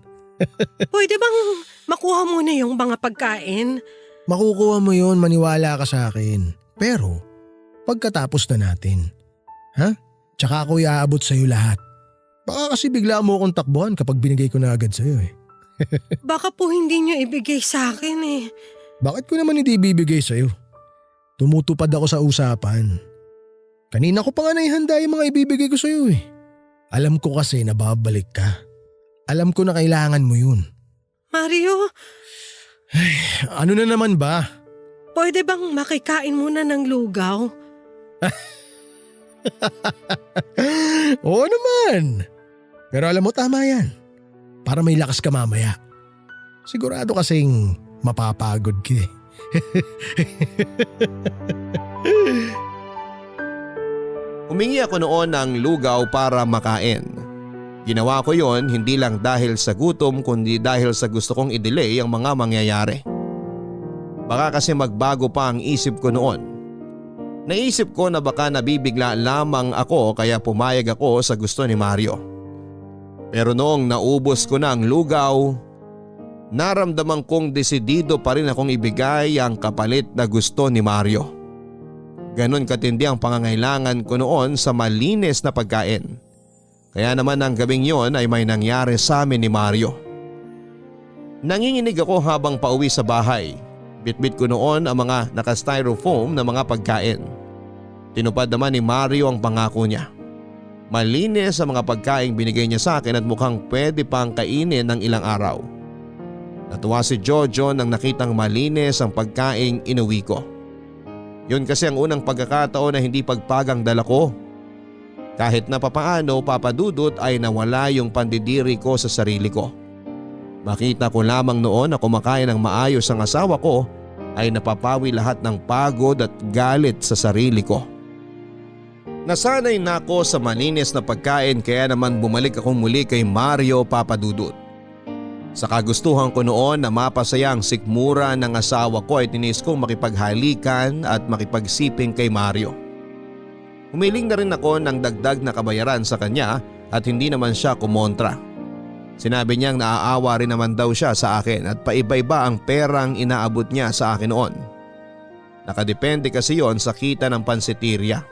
Pwede bang makuha muna yung mga pagkain? Makukuha mo yun, maniwala ka sa akin. Pero, pagkatapos na natin. Ha? Tsaka ako iaabot sa'yo lahat. Baka kasi bigla mo akong takbuhan kapag binigay ko na agad sa'yo eh. Baka po hindi niyo ibigay sa akin eh. Bakit ko naman hindi bibigay sa'yo? Tumutupad ako sa usapan. Kanina ko pa nga naihanda yung mga ibibigay ko sa'yo eh. Alam ko kasi na babalik ka. Alam ko na kailangan mo yun. Mario, Ano na naman ba? pwede bang makikain muna ng lugaw? Oo naman. Pero alam mo tama yan. Para may lakas ka mamaya. Sigurado kasing mapapagod ka eh. Humingi ako noon ng lugaw para makain. Ginawa ko yon hindi lang dahil sa gutom kundi dahil sa gusto kong i-delay ang mga mangyayari. Baka kasi magbago pa ang isip ko noon. Naisip ko na baka nabibigla lamang ako kaya pumayag ako sa gusto ni Mario. Pero noong naubos ko na ang lugaw, naramdaman kong desidido pa rin akong ibigay ang kapalit na gusto ni Mario. Ganon katindi ang pangangailangan ko noon sa malinis na pagkain. Kaya naman ang gabing yon ay may nangyari sa amin ni Mario. Nanginginig ako habang pauwi sa bahay. Bitbit ko noon ang mga naka-styrofoam na mga pagkain. Tinupad naman ni Mario ang pangako niya. Malinis ang mga pagkain binigay niya sa akin at mukhang pwede pang kainin ng ilang araw. Natuwa si Jojo nang nakitang malinis ang pagkain inuwi ko. Yun kasi ang unang pagkakataon na hindi pagpagang dala ko. Kahit na papaano papadudot ay nawala yung pandidiri ko sa sarili ko. Makita ko lamang noon na kumakain ng maayos ang asawa ko ay napapawi lahat ng pagod at galit sa sarili ko. Nasanay na ako sa malinis na pagkain kaya naman bumalik akong muli kay Mario Papadudut. Sa kagustuhan ko noon na mapasaya ang sikmura ng asawa ko ay tinis kong makipaghalikan at makipagsiping kay Mario. Humiling na rin ako ng dagdag na kabayaran sa kanya at hindi naman siya kumontra. Sinabi niyang naaawa rin naman daw siya sa akin at paiba-iba ang perang inaabot niya sa akin noon. Nakadepende kasi yon sa kita ng pansitirya.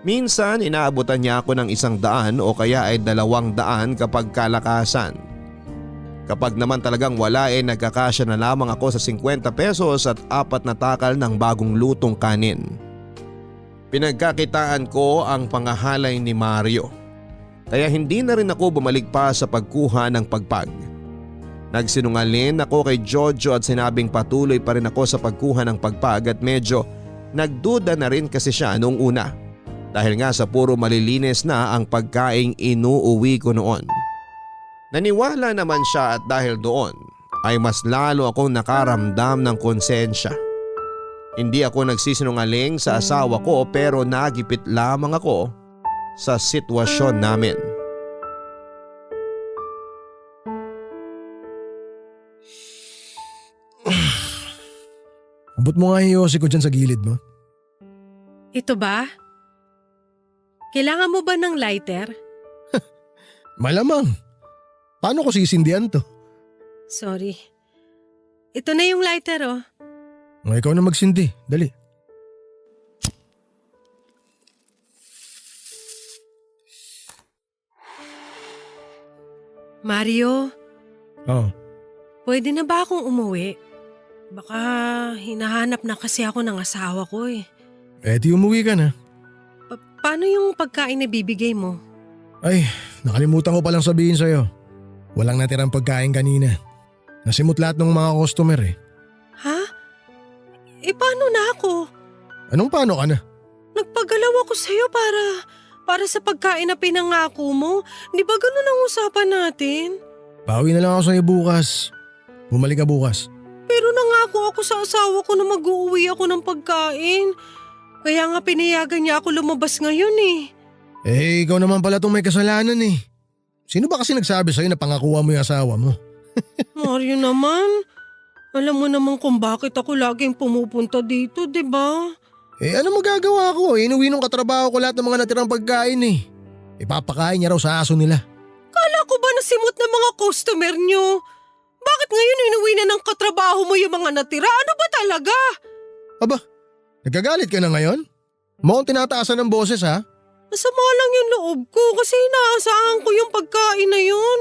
Minsan inaabutan niya ako ng 100 o kaya ay 200 kapag kalakasan. Kapag naman talagang wala ay nagkakasya na lamang ako sa 50 pesos at 4 na takal ng bagong lutong kanin. Pinagkakitaan ko ang pangahalay ni Mario. Kaya hindi na rin ako bumalik pa sa pagkuha ng pagpag. Nagsinungaling ako kay Jojo at sinabing patuloy pa rin ako sa pagkuha ng pagpag at medyo nagduda na rin kasi siya noong una. Dahil nga sa puro malilinis na ang pagkaing inuuwi ko noon. Naniwala naman siya at dahil doon ay mas lalo akong nakaramdam ng konsensya. Hindi ako nagsisinungaling sa asawa ko pero nagipit lamang ako sa sitwasyon namin. Abot mo nga yung yosi ko dyan sa gilid mo. Ito ba? Kailangan mo ba ng lighter? Malamang. Paano ko sisindihan to? Sorry. Ito na yung lighter, oh. Ikaw na magsindi. Dali. Mario, Oo. pwede na ba akong umuwi? Baka hinahanap na kasi ako ng asawa ko eh. Di umuwi ka na. Paano yung pagkain na bibigay mo? Ay, nakalimutan ko palang sabihin sa'yo. Walang natirang pagkain kanina. Nasimot lahat ng mga customer eh. Ha? Paano na ako? Anong paano ka na? Nagpagalaw ako sa'yo para sa pagkain na pinangako mo. Di ba ganun ang usapan natin? Bawi na lang ako sa'yo bukas. Bumalik ka bukas. Pero nangako ako sa asawa ko na mag-uuwi ako ng pagkain. Kaya nga pinayagan niya ako lumabas ngayon eh. Ikaw naman pala itong may kasalanan eh. Sino ba kasi nagsabi sa'yo na pangakuha mo yung asawa mo? Mario naman, alam mo naman kung bakit ako laging pumupunta dito, di ba? Ano magagawa ko? Inuwi nung katrabaho ko lahat ng mga natirang pagkain eh. Ipapakain niya raw sa aso nila. Kala ko ba nasimot na mga customer niyo? Bakit ngayon inuwi na ng katrabaho mo yung mga natira? Ano ba talaga? Aba, nagagalit ka na ngayon? Mukhang tinataasan ng boses ha? Masama lang yung loob ko kasi inaasahan ko yung pagkain na yun.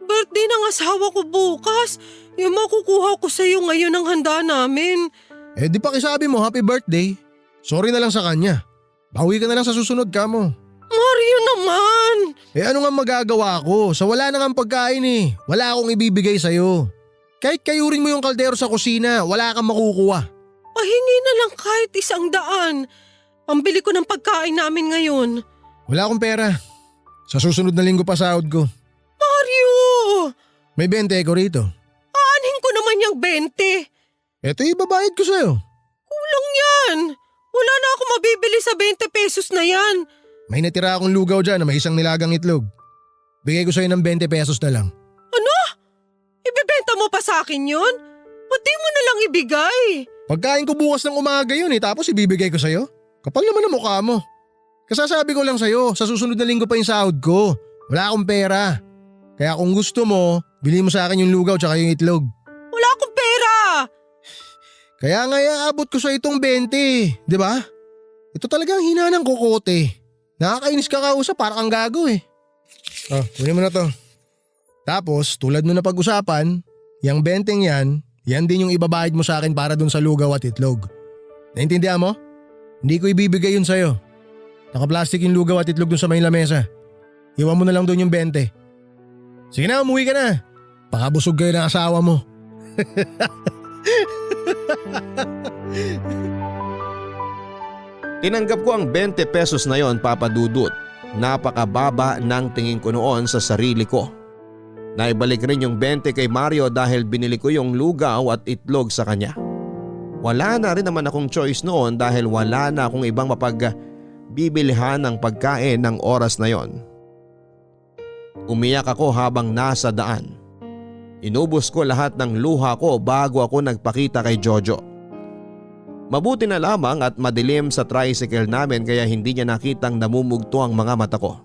Birthday ng asawa ko bukas. Yung makukuha ko sa'yo ngayon ang handa namin. Di pa kisabi mo happy birthday. Sorry na lang sa kanya. Bawi ka na lang sa susunod ka mo. Mario naman! Ano nga magagawa ko? Sa wala na nga pagkain eh. Wala akong ibibigay sa'yo. Kahit kayurin mo yung kaldero sa kusina, wala kang makukuha. Pahingi na lang kahit 100. Pambili ko ng pagkain namin ngayon. Wala akong pera. Sa susunod na linggo pa sahod ko. Mario! May 20 ko rito. Aanhin ko naman yung 20. Ito ibabayad ko sa'yo. Kulang yan. Wala na ako mabibili sa 20 pesos na yan. May natira akong lugaw dyan na may isang nilagang itlog. Bigay ko sa'yo ng 20 pesos na lang. Ano? Ibebenta mo pa sa akin yun? Ba't di mo na lang ibigay? Pagkain ko bukas ng umaga yun tapos ibibigay ko sa'yo. Kapal naman ang mukha mo. Kasasabi ko lang sa'yo, sa susunod na linggo pa yung sahod ko. Wala akong pera. Kaya kung gusto mo, bili mo sa akin yung lugaw tsaka yung itlog. Wala akong pera! Kaya nga iaabot ko sa itong 20, di ba? Ito talagang hina ng kokote. Nakakainis ka kausap para kang gago eh. Kunin mo na to. Tapos tulad mo na pag-usapan, yung 20 yan din yung ibabayad mo sa akin para dun sa lugaw at itlog. Naintindihan mo? Hindi ko ibibigay yun sa'yo. Naka-plastic yung lugaw at itlog dun sa may lamesa. Iwan mo na lang dun yung 20. Sige na, umuwi ka na. Pakabusog kayo ng asawa mo. Tinanggap ko ang 20 pesos na yon, Papa Dudut. Napakababa ng tingin ko noon sa sarili ko. Naibalik rin yung 20 kay Mario dahil binili ko yung lugaw at itlog sa kanya. Wala na rin naman akong choice noon dahil wala na akong ibang mapagbibilihan ng pagkain ng oras na yon. Umiyak ako habang nasa daan. Inubos ko lahat ng luha ko bago ako nagpakita kay Jojo. Mabuti na lamang at madilim sa tricycle namin kaya hindi niya nakitang namumugto ang mga mata ko.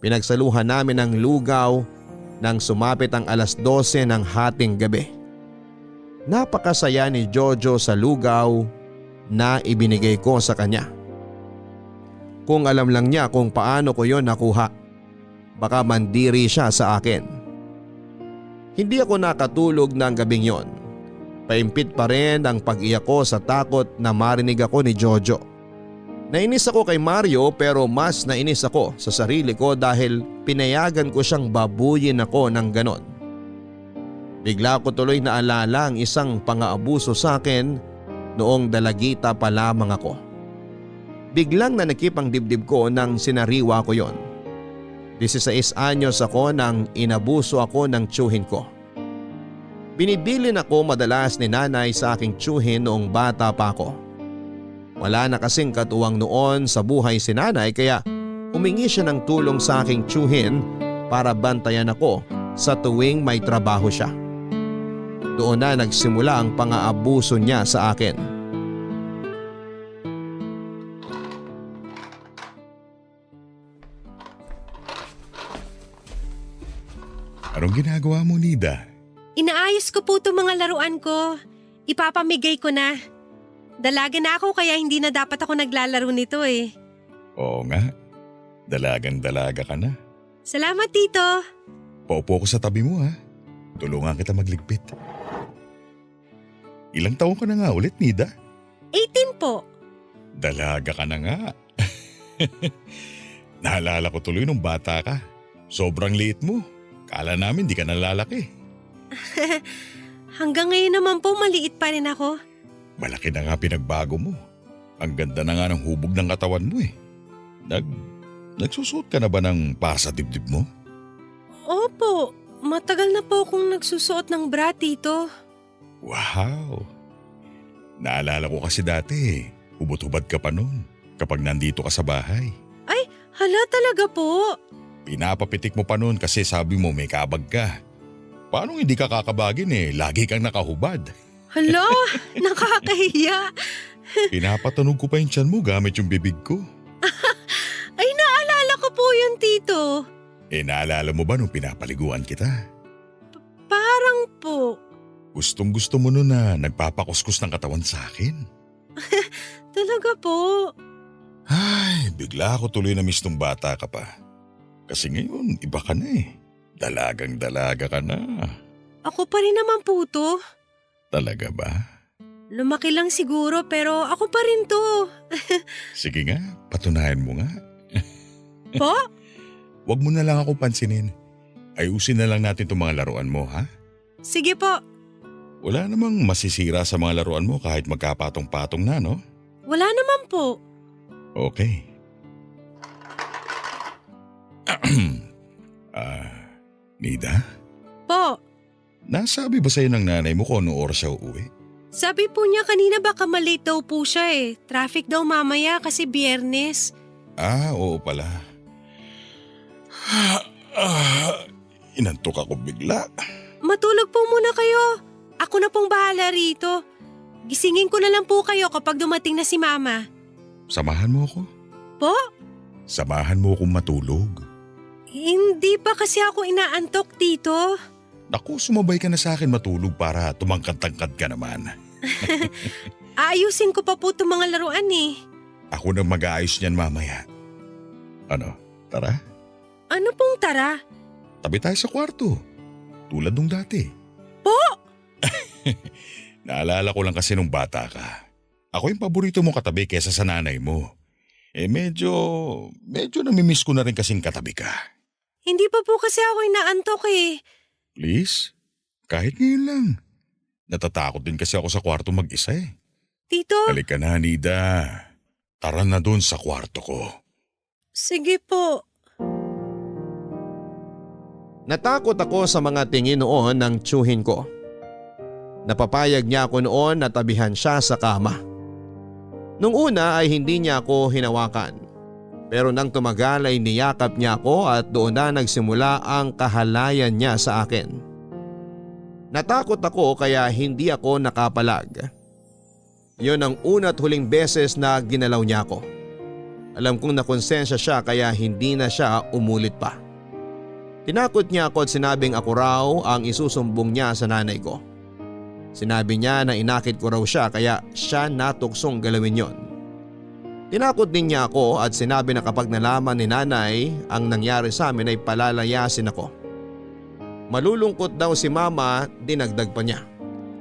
Pinagsaluhan namin ang lugaw nang sumapit ang 12:00 ng hating gabi. Napakasaya ni Jojo sa lugaw na ibinigay ko sa kanya. Kung alam lang niya kung paano ko yon nakuha, baka mandiri siya sa akin. Hindi ako nakatulog ng gabing yon. Paimpit pa rin ang pag-iyak ko sa takot na marinig ako ni Jojo. Nainis ako kay Mario pero mas nainis ako sa sarili ko dahil pinayagan ko siyang babuyin ako ng ganon. Bigla ko tuloy naalala ang isang pang-aabuso sa akin noong dalagita pa lamang ako. Biglang nanakip ang dibdib ko nang sinariwa ko yon. 16 anyos ako nang inabuso ako ng tiyuhin ko. Binibilin ako madalas ni nanay sa aking tiyuhin noong bata pa ako. Wala na kasing katuwang noon sa buhay si nanay kaya humingi siya ng tulong sa aking tiyuhin para bantayan ako sa tuwing may trabaho siya. Doon na nagsimula ang pang-aabuso niya sa akin. Anong ginagawa mo, Nida? Inaayos ko po itong mga laruan ko. Ipapamigay ko na. Dalaga na ako kaya hindi na dapat ako naglalaro nito eh. Oo nga. Dalagang dalaga ka na. Salamat, Tito. Paupo ko sa tabi mo ha. Tulungan kita magligpit. Ilang taon ka na nga ulit, Nida? 18 po. Dalaga ka na nga. Naalala ko tuloy nung bata ka. Sobrang liit mo. Kala namin di ka nalalaki. Hanggang ngayon naman po maliit pa rin ako. Malaki na nga pinagbago mo. Ang ganda na nga ng hubog ng katawan mo eh. Nagsusuot ka na ba ng para sa dibdib mo? Opo, matagal na po akong nagsusuot ng bra, Tito. Wow! Naalala ko kasi dati, hubot-hubad ka pa noon kapag nandito ka sa bahay. Ay, hala talaga po. Pinapapitik mo pa noon kasi sabi mo may kabag ka. Paano hindi ka kakabagin eh? Lagi kang nakahubad. Hala, nakakahiya. Pinapatunog ko pa yung tiyan mo gamit yung bibig ko. Ay, naalala ko po yun, Tito. Naalala mo ba nung pinapaliguan kita? Parang po. Gustong gusto mo noon na nagpapakuskus ng katawan sa akin. Talaga po. Ay, bigla ako tuloy na miss nung bata ka pa. Kasi ngayon, iba ka na eh. Dalagang dalaga ka na. Ako pa rin naman po to. Talaga ba? Lumaki lang siguro pero ako pa rin to. Sige nga, patunayan mo nga. Po? Huwag mo na lang ako pansinin. Ayusin na lang natin itong mga laruan mo, ha? Sige po. Wala namang masisira sa mga laruan mo kahit magkapatong-patong na, no? Wala naman po. Okay. Nida? Po, Nasabi ba sa'yo ng nanay mo kung anong oras siya uuwi? sabi po niya kanina baka malate daw po siya eh. Traffic daw mamaya kasi Biyernes. Oo pala. Inantok ako bigla. Matulog po muna kayo. Ako na pong bahala rito. Gisingin ko na lang po kayo kapag dumating na si Mama. Samahan mo ako? Po? Samahan mo akong matulog. Hindi pa kasi ako inaantok, Tito. Naku, sumabay ka na sa akin matulog para tumangkad-tangkad ka naman. Aayusin ko pa po itong mga laruan eh. Ako nang mag-aayos niyan mamaya. Ano, tara? Ano pong tara? Tabi tayo sa kwarto. Tulad nung dati. Po? Naalala ko lang kasi nung bata ka. Ako yung paborito mong katabi kesa sa nanay mo. Medyo namimiss ko na rin kasing katabi ka. Hindi pa po kasi ako inaantok eh. Please, kahit ngayon lang. Natatakot din kasi ako sa kwarto mag-isa eh. Tito? Halika na, Nida. Tara na dun sa kwarto ko. Sige po. Natakot ako sa mga tingin noon ng tiyuhin ko. Napapayag niya ako noon na tabihan siya sa kama. Nung una ay hindi niya ako hinawakan. Pero nang tumagal ay niyakap niya ako at doon na nagsimula ang kahalayan niya sa akin. Natakot ako kaya hindi ako nakapalag. Yon ang una't huling beses na ginalaw niya ako. Alam kong nakonsensya siya kaya hindi na siya umulit pa. Tinakot niya ako at sinabing ako raw ang isusumbong niya sa nanay ko. Sinabi niya na inakit ko raw siya kaya siya natuksong galawin yon. Tinakot din niya ako at sinabi na kapag nalaman ni nanay ang nangyari sa amin ay palalayasin ako. Malulungkot daw si mama, dinagdag pa niya.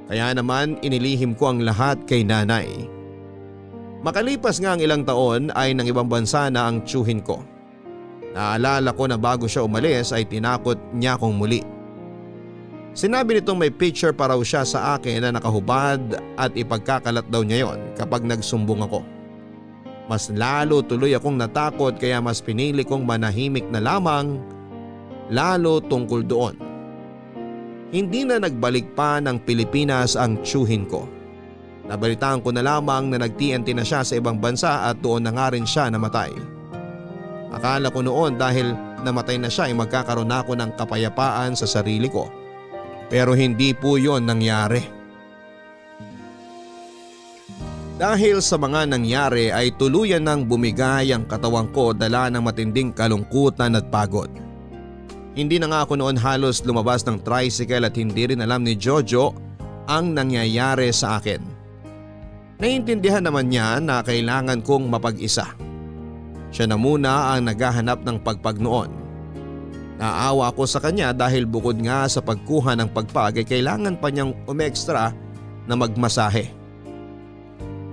Kaya naman inilihim ko ang lahat kay nanay. Makalipas nga ang ilang taon ay nang ibang bansa na ang tiyuhin ko. Naalala ko na bago siya umalis ay tinakot niya akong muli. Sinabi nitong may picture pa raw siya sa akin na nakahubad at ipagkakalat daw niya yon kapag nagsumbong ako. Mas lalo tuloy akong natakot kaya mas pinili kong manahimik na lamang lalo tungkol doon. Hindi na nagbalik pa ng Pilipinas ang tiyuhin ko. Nabalitaan ko na lamang na nag-TNT na siya sa ibang bansa at doon na nga rin siya namatay. Akala ko noon dahil namatay na siya ay magkakaroon ako ng kapayapaan sa sarili ko. Pero hindi po yon nangyari. Dahil sa mga nangyari ay tuluyan nang bumigay ang katawan ko dala ng matinding kalungkutan at pagod. Hindi na nga ako noon halos lumabas ng tricycle at hindi rin alam ni Jojo ang nangyayari sa akin. Naiintindihan naman niya na kailangan kong mapag-isa. Siya na muna ang naghahanap ng pagpag noon. Naawa ako sa kanya dahil bukod nga sa pagkuha ng pagpag ay kailangan pa niyang umextra na magmasahe.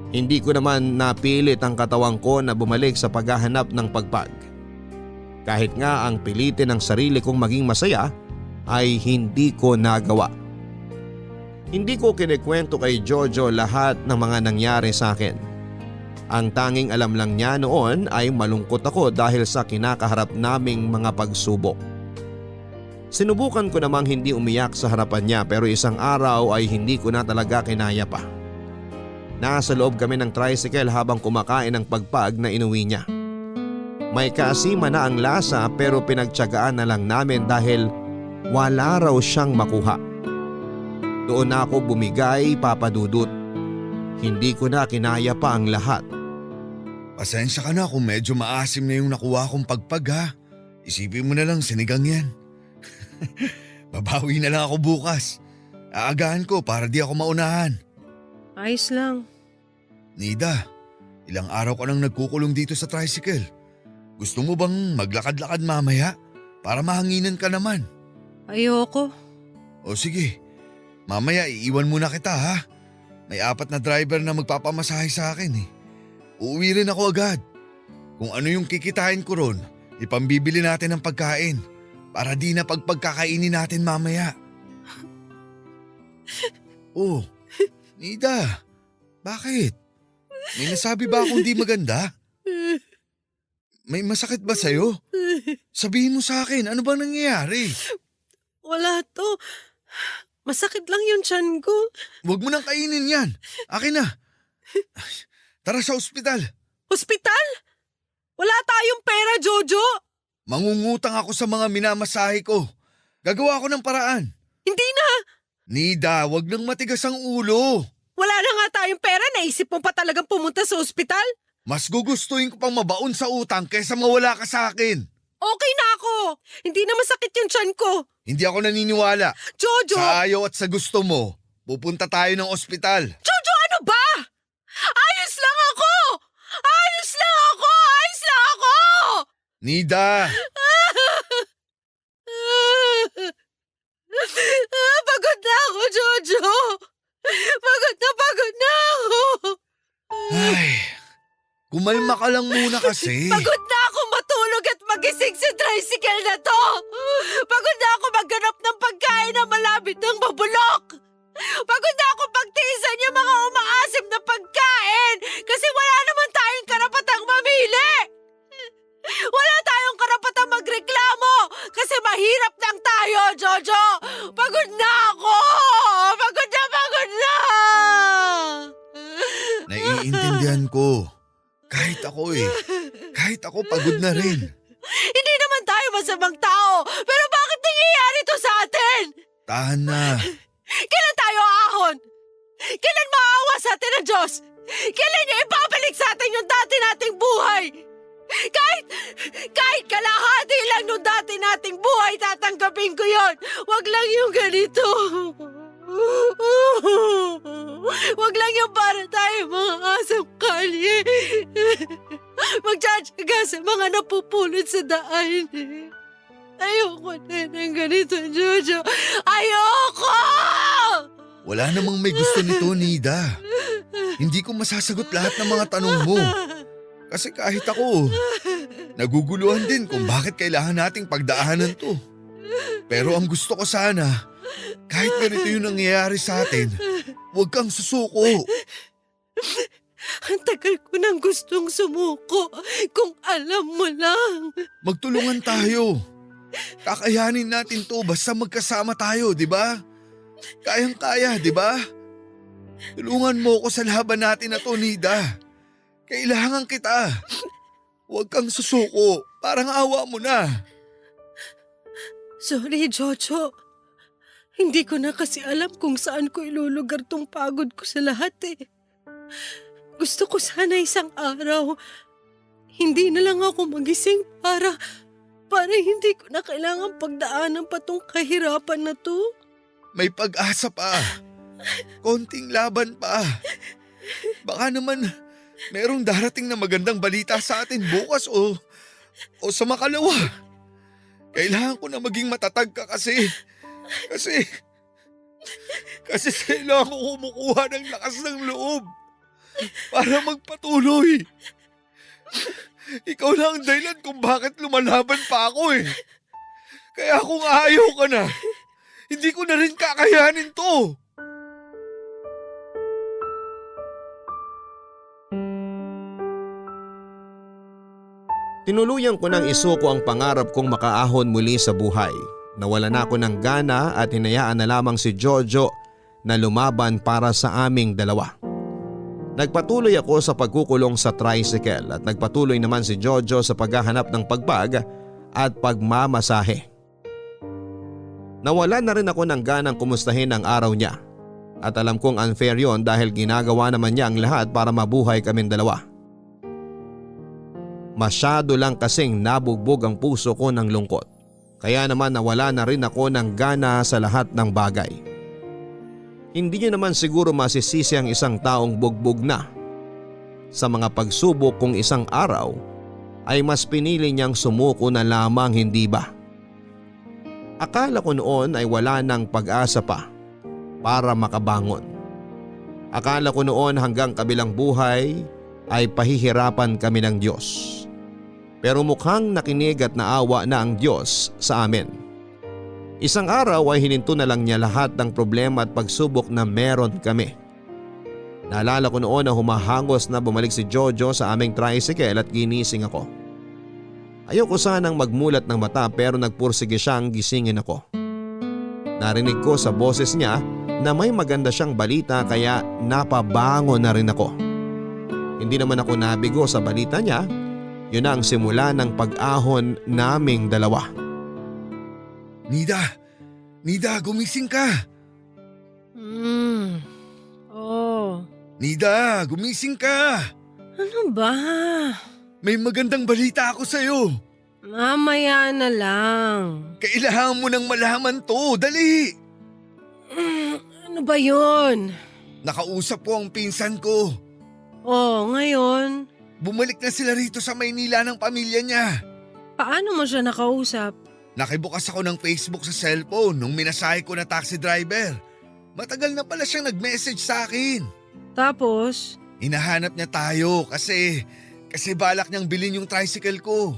Hindi ko naman napilit ang katawang ko na bumalik sa paghahanap ng pagpag. Kahit nga ang pilitin ng sarili kong maging masaya ay hindi ko nagawa. Hindi ko kinikwento kay Jojo lahat ng mga nangyari sa akin. Ang tanging alam lang niya noon ay malungkot ako dahil sa kinakaharap naming mga pagsubok. Sinubukan ko namang hindi umiyak sa harapan niya pero isang araw ay hindi ko na talaga kinaya pa. Nasa loob kami ng tricycle habang kumakain ng pagpag na inuwi niya. May kaasima na ang lasa pero pinagtiyagaan na lang namin dahil wala raw siyang makuha. Doon ako bumigay, Papa Dudut. Hindi ko na kinaya pa ang lahat. Pasensya ka na kung medyo maasim na yung nakuha kong pagpag ha. Isipin mo na lang sinigang yan. Babawi na lang ako bukas. Aagahan ko para di ako maunahan. Ayos lang. Nida, ilang araw ka nang nagkukulong dito sa tricycle. Gusto mo bang maglakad-lakad mamaya para mahanginan ka naman? Ayoko. O sige, mamaya iiwan muna kita ha. May 4 na driver na magpapamasahe sa akin eh. Uuwi rin ako agad. Kung ano yung kikitain ko ron, ipambibili natin ng pagkain para di na pagkakainin natin mamaya. Oh, Nida, bakit? May nasabi ba akong di maganda? May masakit ba sa'yo? Sabihin mo sa akin, ano bang nangyayari? Wala to. Masakit lang yung tiyan ko. Huwag mo nang kainin yan. Akin na. Tara sa ospital. Hospital? Wala tayong pera, Jojo. Mangungutang ako sa mga minamasahe ko. Gagawa ko ng paraan. Hindi na. Nida, wag nang matigas ang ulo. Wala na nga tayong pera. Naisip mo pa talagang pumunta sa ospital? Mas gugustuhin ko pang mabaon sa utang kaysa mawala ka sa akin. Okay na ako. Hindi na masakit yung tiyan ko. Hindi ako naniniwala. Jojo! Sa ayaw at sa gusto mo, pupunta tayo ng ospital. Jojo, ano ba? Ayos lang ako! Ayos lang ako! Ayos lang ako! Nida! Pagod na ako, Jojo! Pagod na ako! Ay, kumalma ka lang muna kasi. Pagod na ako matulog at magising sa tricycle na to! Pagod na ako magganap ng pagkain na malapit ng mabulok! Pagod na ako pagtiisan yung mga umaasim na pagkain kasi wala naman tayong karapatang mamili! Wala tayong karapatang magreklamo kasi mahirap lang tayo, Jojo! Pagod na ako! Pagod na! Naiintindihan ko. Kahit ako pagod na rin. Hindi naman tayo masamang tao, pero bakit nangyayari to sa atin? Tahan na. Kailan tayo aahon? Kailan maawa sa atin ng Diyos? Kailan niya ibabalik sa atin yung dati nating buhay? Kahit kalahati lang nung dati nating buhay, tatanggapin ko yon. Wag lang yung ganito. Wag lang yung para tayo mga asong kalye. Magtsatsaga sa mga napupulot sa daan. Ayoko na ng ganito, Jojo. Ayoko! Wala namang may gusto nito, Nida. Hindi ko masasagot lahat ng mga tanong mo. Kasi kahit ako, naguguluhan din kung bakit kailangan nating pagdaanan to. Pero ang gusto ko sana, kahit ganito yung nangyayari sa atin, huwag kang susuko. Ang tagal ko nang gustong sumuko kung alam mo lang. Magtulungan tayo. Kakayanin natin to basta magkasama tayo, di ba? Kayang-kaya, di ba? Tulungan mo ko sa laban natin na to, Nida. Kailangan kita. Huwag kang susuko. Parang awa mo na. Sorry, Jojo. Hindi ko na kasi alam kung saan ko ilulugar tong pagod ko sa lahat eh. Gusto ko sana isang araw, hindi na lang ako magising para para hindi ko na kailangan pagdaanan pa tong kahirapan na to. May pag-asa pa. Konting laban pa. Baka naman merong darating na magandang balita sa atin bukas o sa makalawa. Kailangan ko na maging matatag ka kasi kailangan ko kumukuha ng lakas ng loob para magpatuloy. Ikaw lang ang dahilan kung bakit lumalaban pa ako eh. Kaya kung ayaw ka na, hindi ko na rin kakayanin to. Tinuluyan ko ng isuko ang pangarap kong makaahon muli sa buhay. Nawala na ako ng gana at hinayaan na lamang si Jojo na lumaban para sa aming dalawa. Nagpatuloy ako sa pagkukulong sa tricycle at nagpatuloy naman si Jojo sa paghahanap ng pagbag at pagmamasahe. Nawala na rin ako ng ganang kumustahin ang araw niya at alam kong unfair yon dahil ginagawa naman niya ang lahat para mabuhay kaming dalawa. Masyado lang kasing nabugbog ang puso ko ng lungkot. Kaya naman nawala na rin ako ng gana sa lahat ng bagay. Hindi niyo naman siguro masisisi ang isang taong bugbog na. Sa mga pagsubok kung isang araw ay mas pinili niyang sumuko na lamang, hindi ba? Akala ko noon ay wala nang pag-asa pa para makabangon. Akala ko noon hanggang kabilang buhay ay pahihirapan kami ng Diyos. Pero mukhang nakinig at naawa na ang Diyos sa amin. Isang araw ay hininto na lang niya lahat ng problema at pagsubok na meron kami. Naalala ko noon na humahangos na bumalik si Jojo sa aming tricycle at ginising ako. Ayoko sanang magmulat ng mata pero nagpursige siyang gisingin ako. Narinig ko sa boses niya na may maganda siyang balita kaya napabango na rin ako. Hindi naman ako nabigo sa balita niya. Yun ang simula ng pag-ahon naming dalawa. Nida, gumising ka. Oh. Nida, gumising ka. Ano ba? May magandang balita ako sa'yo. Mamaya na lang. Kailangan mo nang malaman to, dali. Ano ba yun? Nakausap ko ang pinsan ko. Oh, ngayon? Bumalik na sila rito sa Maynila ng pamilya niya. Paano mo siya nakausap? Nakibukas ako ng Facebook sa cellphone nung minasahe ko na taxi driver. Matagal na pala siyang nag-message sa akin. Tapos? Hinahanap niya tayo kasi balak niyang bilhin yung tricycle ko.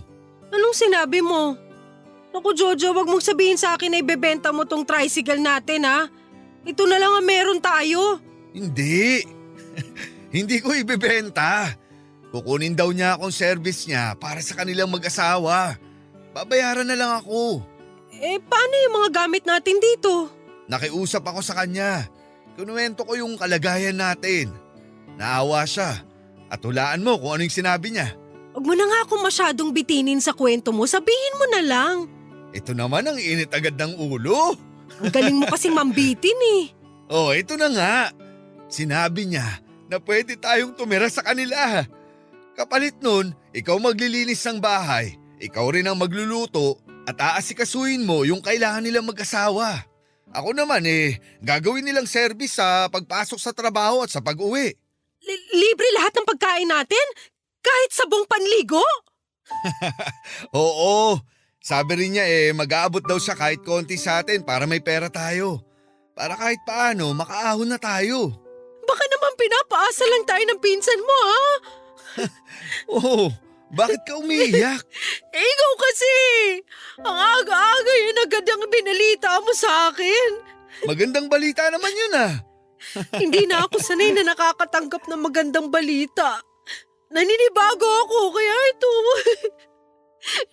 Anong sinabi mo? Naku Jojo, wag mong sabihin sa akin na ibebenta mo tong tricycle natin ha. Ito na lang ang meron tayo. Hindi. Hindi ko ibebenta. Kukunin daw niya akong service niya para sa kanilang mag-asawa. Babayaran na lang ako. Paano yung mga gamit natin dito? Nakiusap ako sa kanya. Kinuwento ko yung kalagayan natin. Naawa siya. At hulaan mo kung ano yung sinabi niya. Huwag mo na nga akong masyadong bitinin sa kwento mo. Sabihin mo na lang. Ito naman ang init agad ng ulo. Ang galing mo kasing mambitin eh. Oh, ito na nga. Sinabi niya na pwede tayong tumira sa kanila. Kapalit nun, ikaw maglilinis ng bahay, ikaw rin ang magluluto at aasikasuhin mo yung kailangan nilang mag-asawa. Ako naman gagawin nilang service sa pagpasok sa trabaho at sa pag-uwi. Libre lahat ng pagkain natin? Kahit sabong panligo? Oo, sabi rin niya mag-aabot daw siya kahit konti sa atin para may pera tayo. Para kahit paano makaahon na tayo. Baka naman pinapaasa lang tayo ng pinsan mo ha? Oh, bakit ka umiiyak? Ikaw kasi! Ang aga-aga yun agad ang binalita mo sa akin. Magandang balita naman yun ah. Hindi na ako sanay na nakakatanggap ng magandang balita. Naninibago ako kaya ito.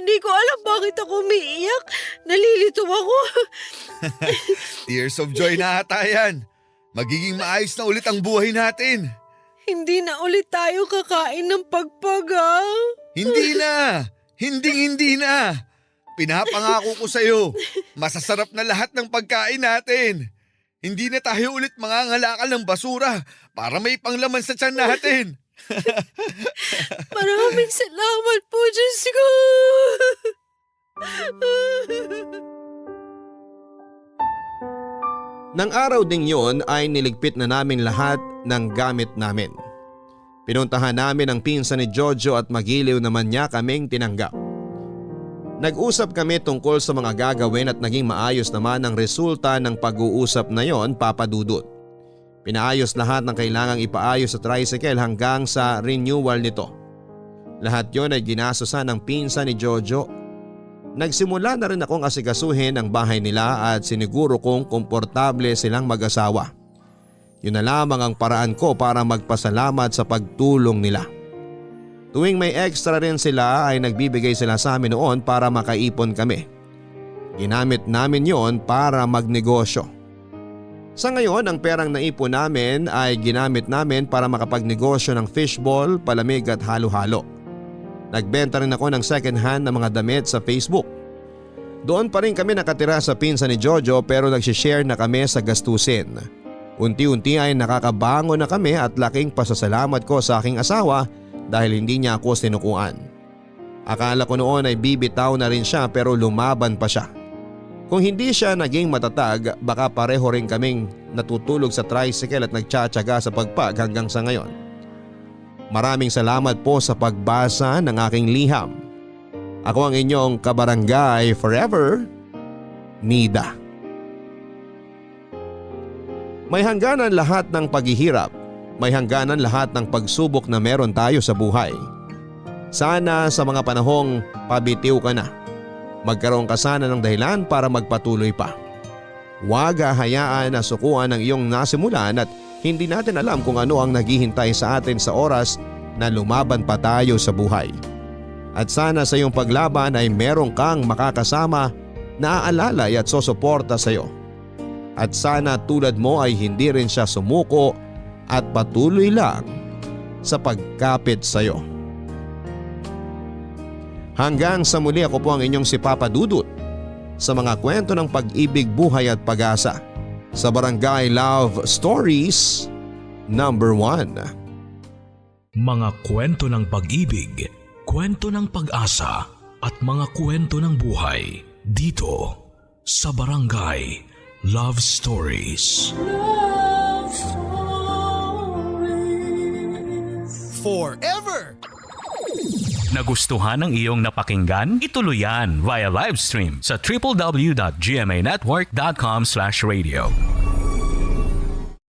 Hindi ko alam bakit ako umiiyak. Nalilito ako. Tears of joy na ata yan. Magiging maayos na ulit ang buhay natin. Hindi na ulit tayo kakain ng pagpaga. Hindi na! Hindi na! Pinapangako ko sa'yo, masasarap na lahat ng pagkain natin. Hindi na tayo ulit mangangalakal ng basura para may panglaman sa tiyan natin. Maraming salamat po, Diyos ko. Nang araw ding yon ay niligpit na namin lahat ng gamit namin. Pinuntahan namin ang pinsan ni Jojo at magiliw naman niya kaming tinanggap. Nag-usap kami tungkol sa mga gagawin at naging maayos naman ang resulta ng pag-uusap na yon, Papa Dudut. Pinaayos lahat ng kailangang ipaayos sa tricycle hanggang sa renewal nito. Lahat yon ay ginastosan ng pinsan ni Jojo. Nagsimula na rin akong asikasuhin ang bahay nila at siniguro kong komportable silang mag-asawa. Yun na lamang ang paraan ko para magpasalamat sa pagtulong nila. Tuwing may extra rin sila ay nagbibigay sila sa amin noon para makaipon kami. Ginamit namin yon para magnegosyo. Sa ngayon ang perang naipon namin ay ginamit namin para makapagnegosyo ng fishball, palamig at halo-halo. Nagbenta rin ako ng second hand na mga damit sa Facebook. Doon pa rin kami nakatira sa pinsan ni Jojo pero nagsishare na kami sa gastusin. Unti-unti ay nakakabango na kami at laking pasasalamat ko sa aking asawa dahil hindi niya ako sinukuan. Akala ko noon ay bibitaw na rin siya pero lumaban pa siya. Kung hindi siya naging matatag baka pareho rin kaming natutulog sa tricycle at nagtsatsaga sa pagpag hanggang sa ngayon. Maraming salamat po sa pagbasa ng aking liham. Ako ang inyong kabarangay forever, Nida. May hangganan lahat ng paghihirap. May hangganan lahat ng pagsubok na meron tayo sa buhay. Sana sa mga panahong pabitiw ka na, magkaroon ka sana ng dahilan para magpatuloy pa. Huwag hahayaan na sukuan ang iyong nasimulan at hindi natin alam kung ano ang naghihintay sa atin sa oras na lumaban pa tayo sa buhay. At sana sa iyong paglaban ay meron kang makakasama na aalalay at sosuporta sa iyo. At sana tulad mo ay hindi rin siya sumuko at patuloy lang sa pagkapit sa iyo. Hanggang sa muli, ako po ang inyong si Papa Dudut sa mga kwento ng pag-ibig, buhay at pag-asa sa Barangay Love Stories #1. Mga kwento ng pag-ibig, kwento ng pag-asa at mga kwento ng buhay dito sa Barangay Love Stories. Love Stories. Forever! Nagustuhan ng iyong napakinggan? Ituloy yan via live stream sa www.gmanetwork.com/radio.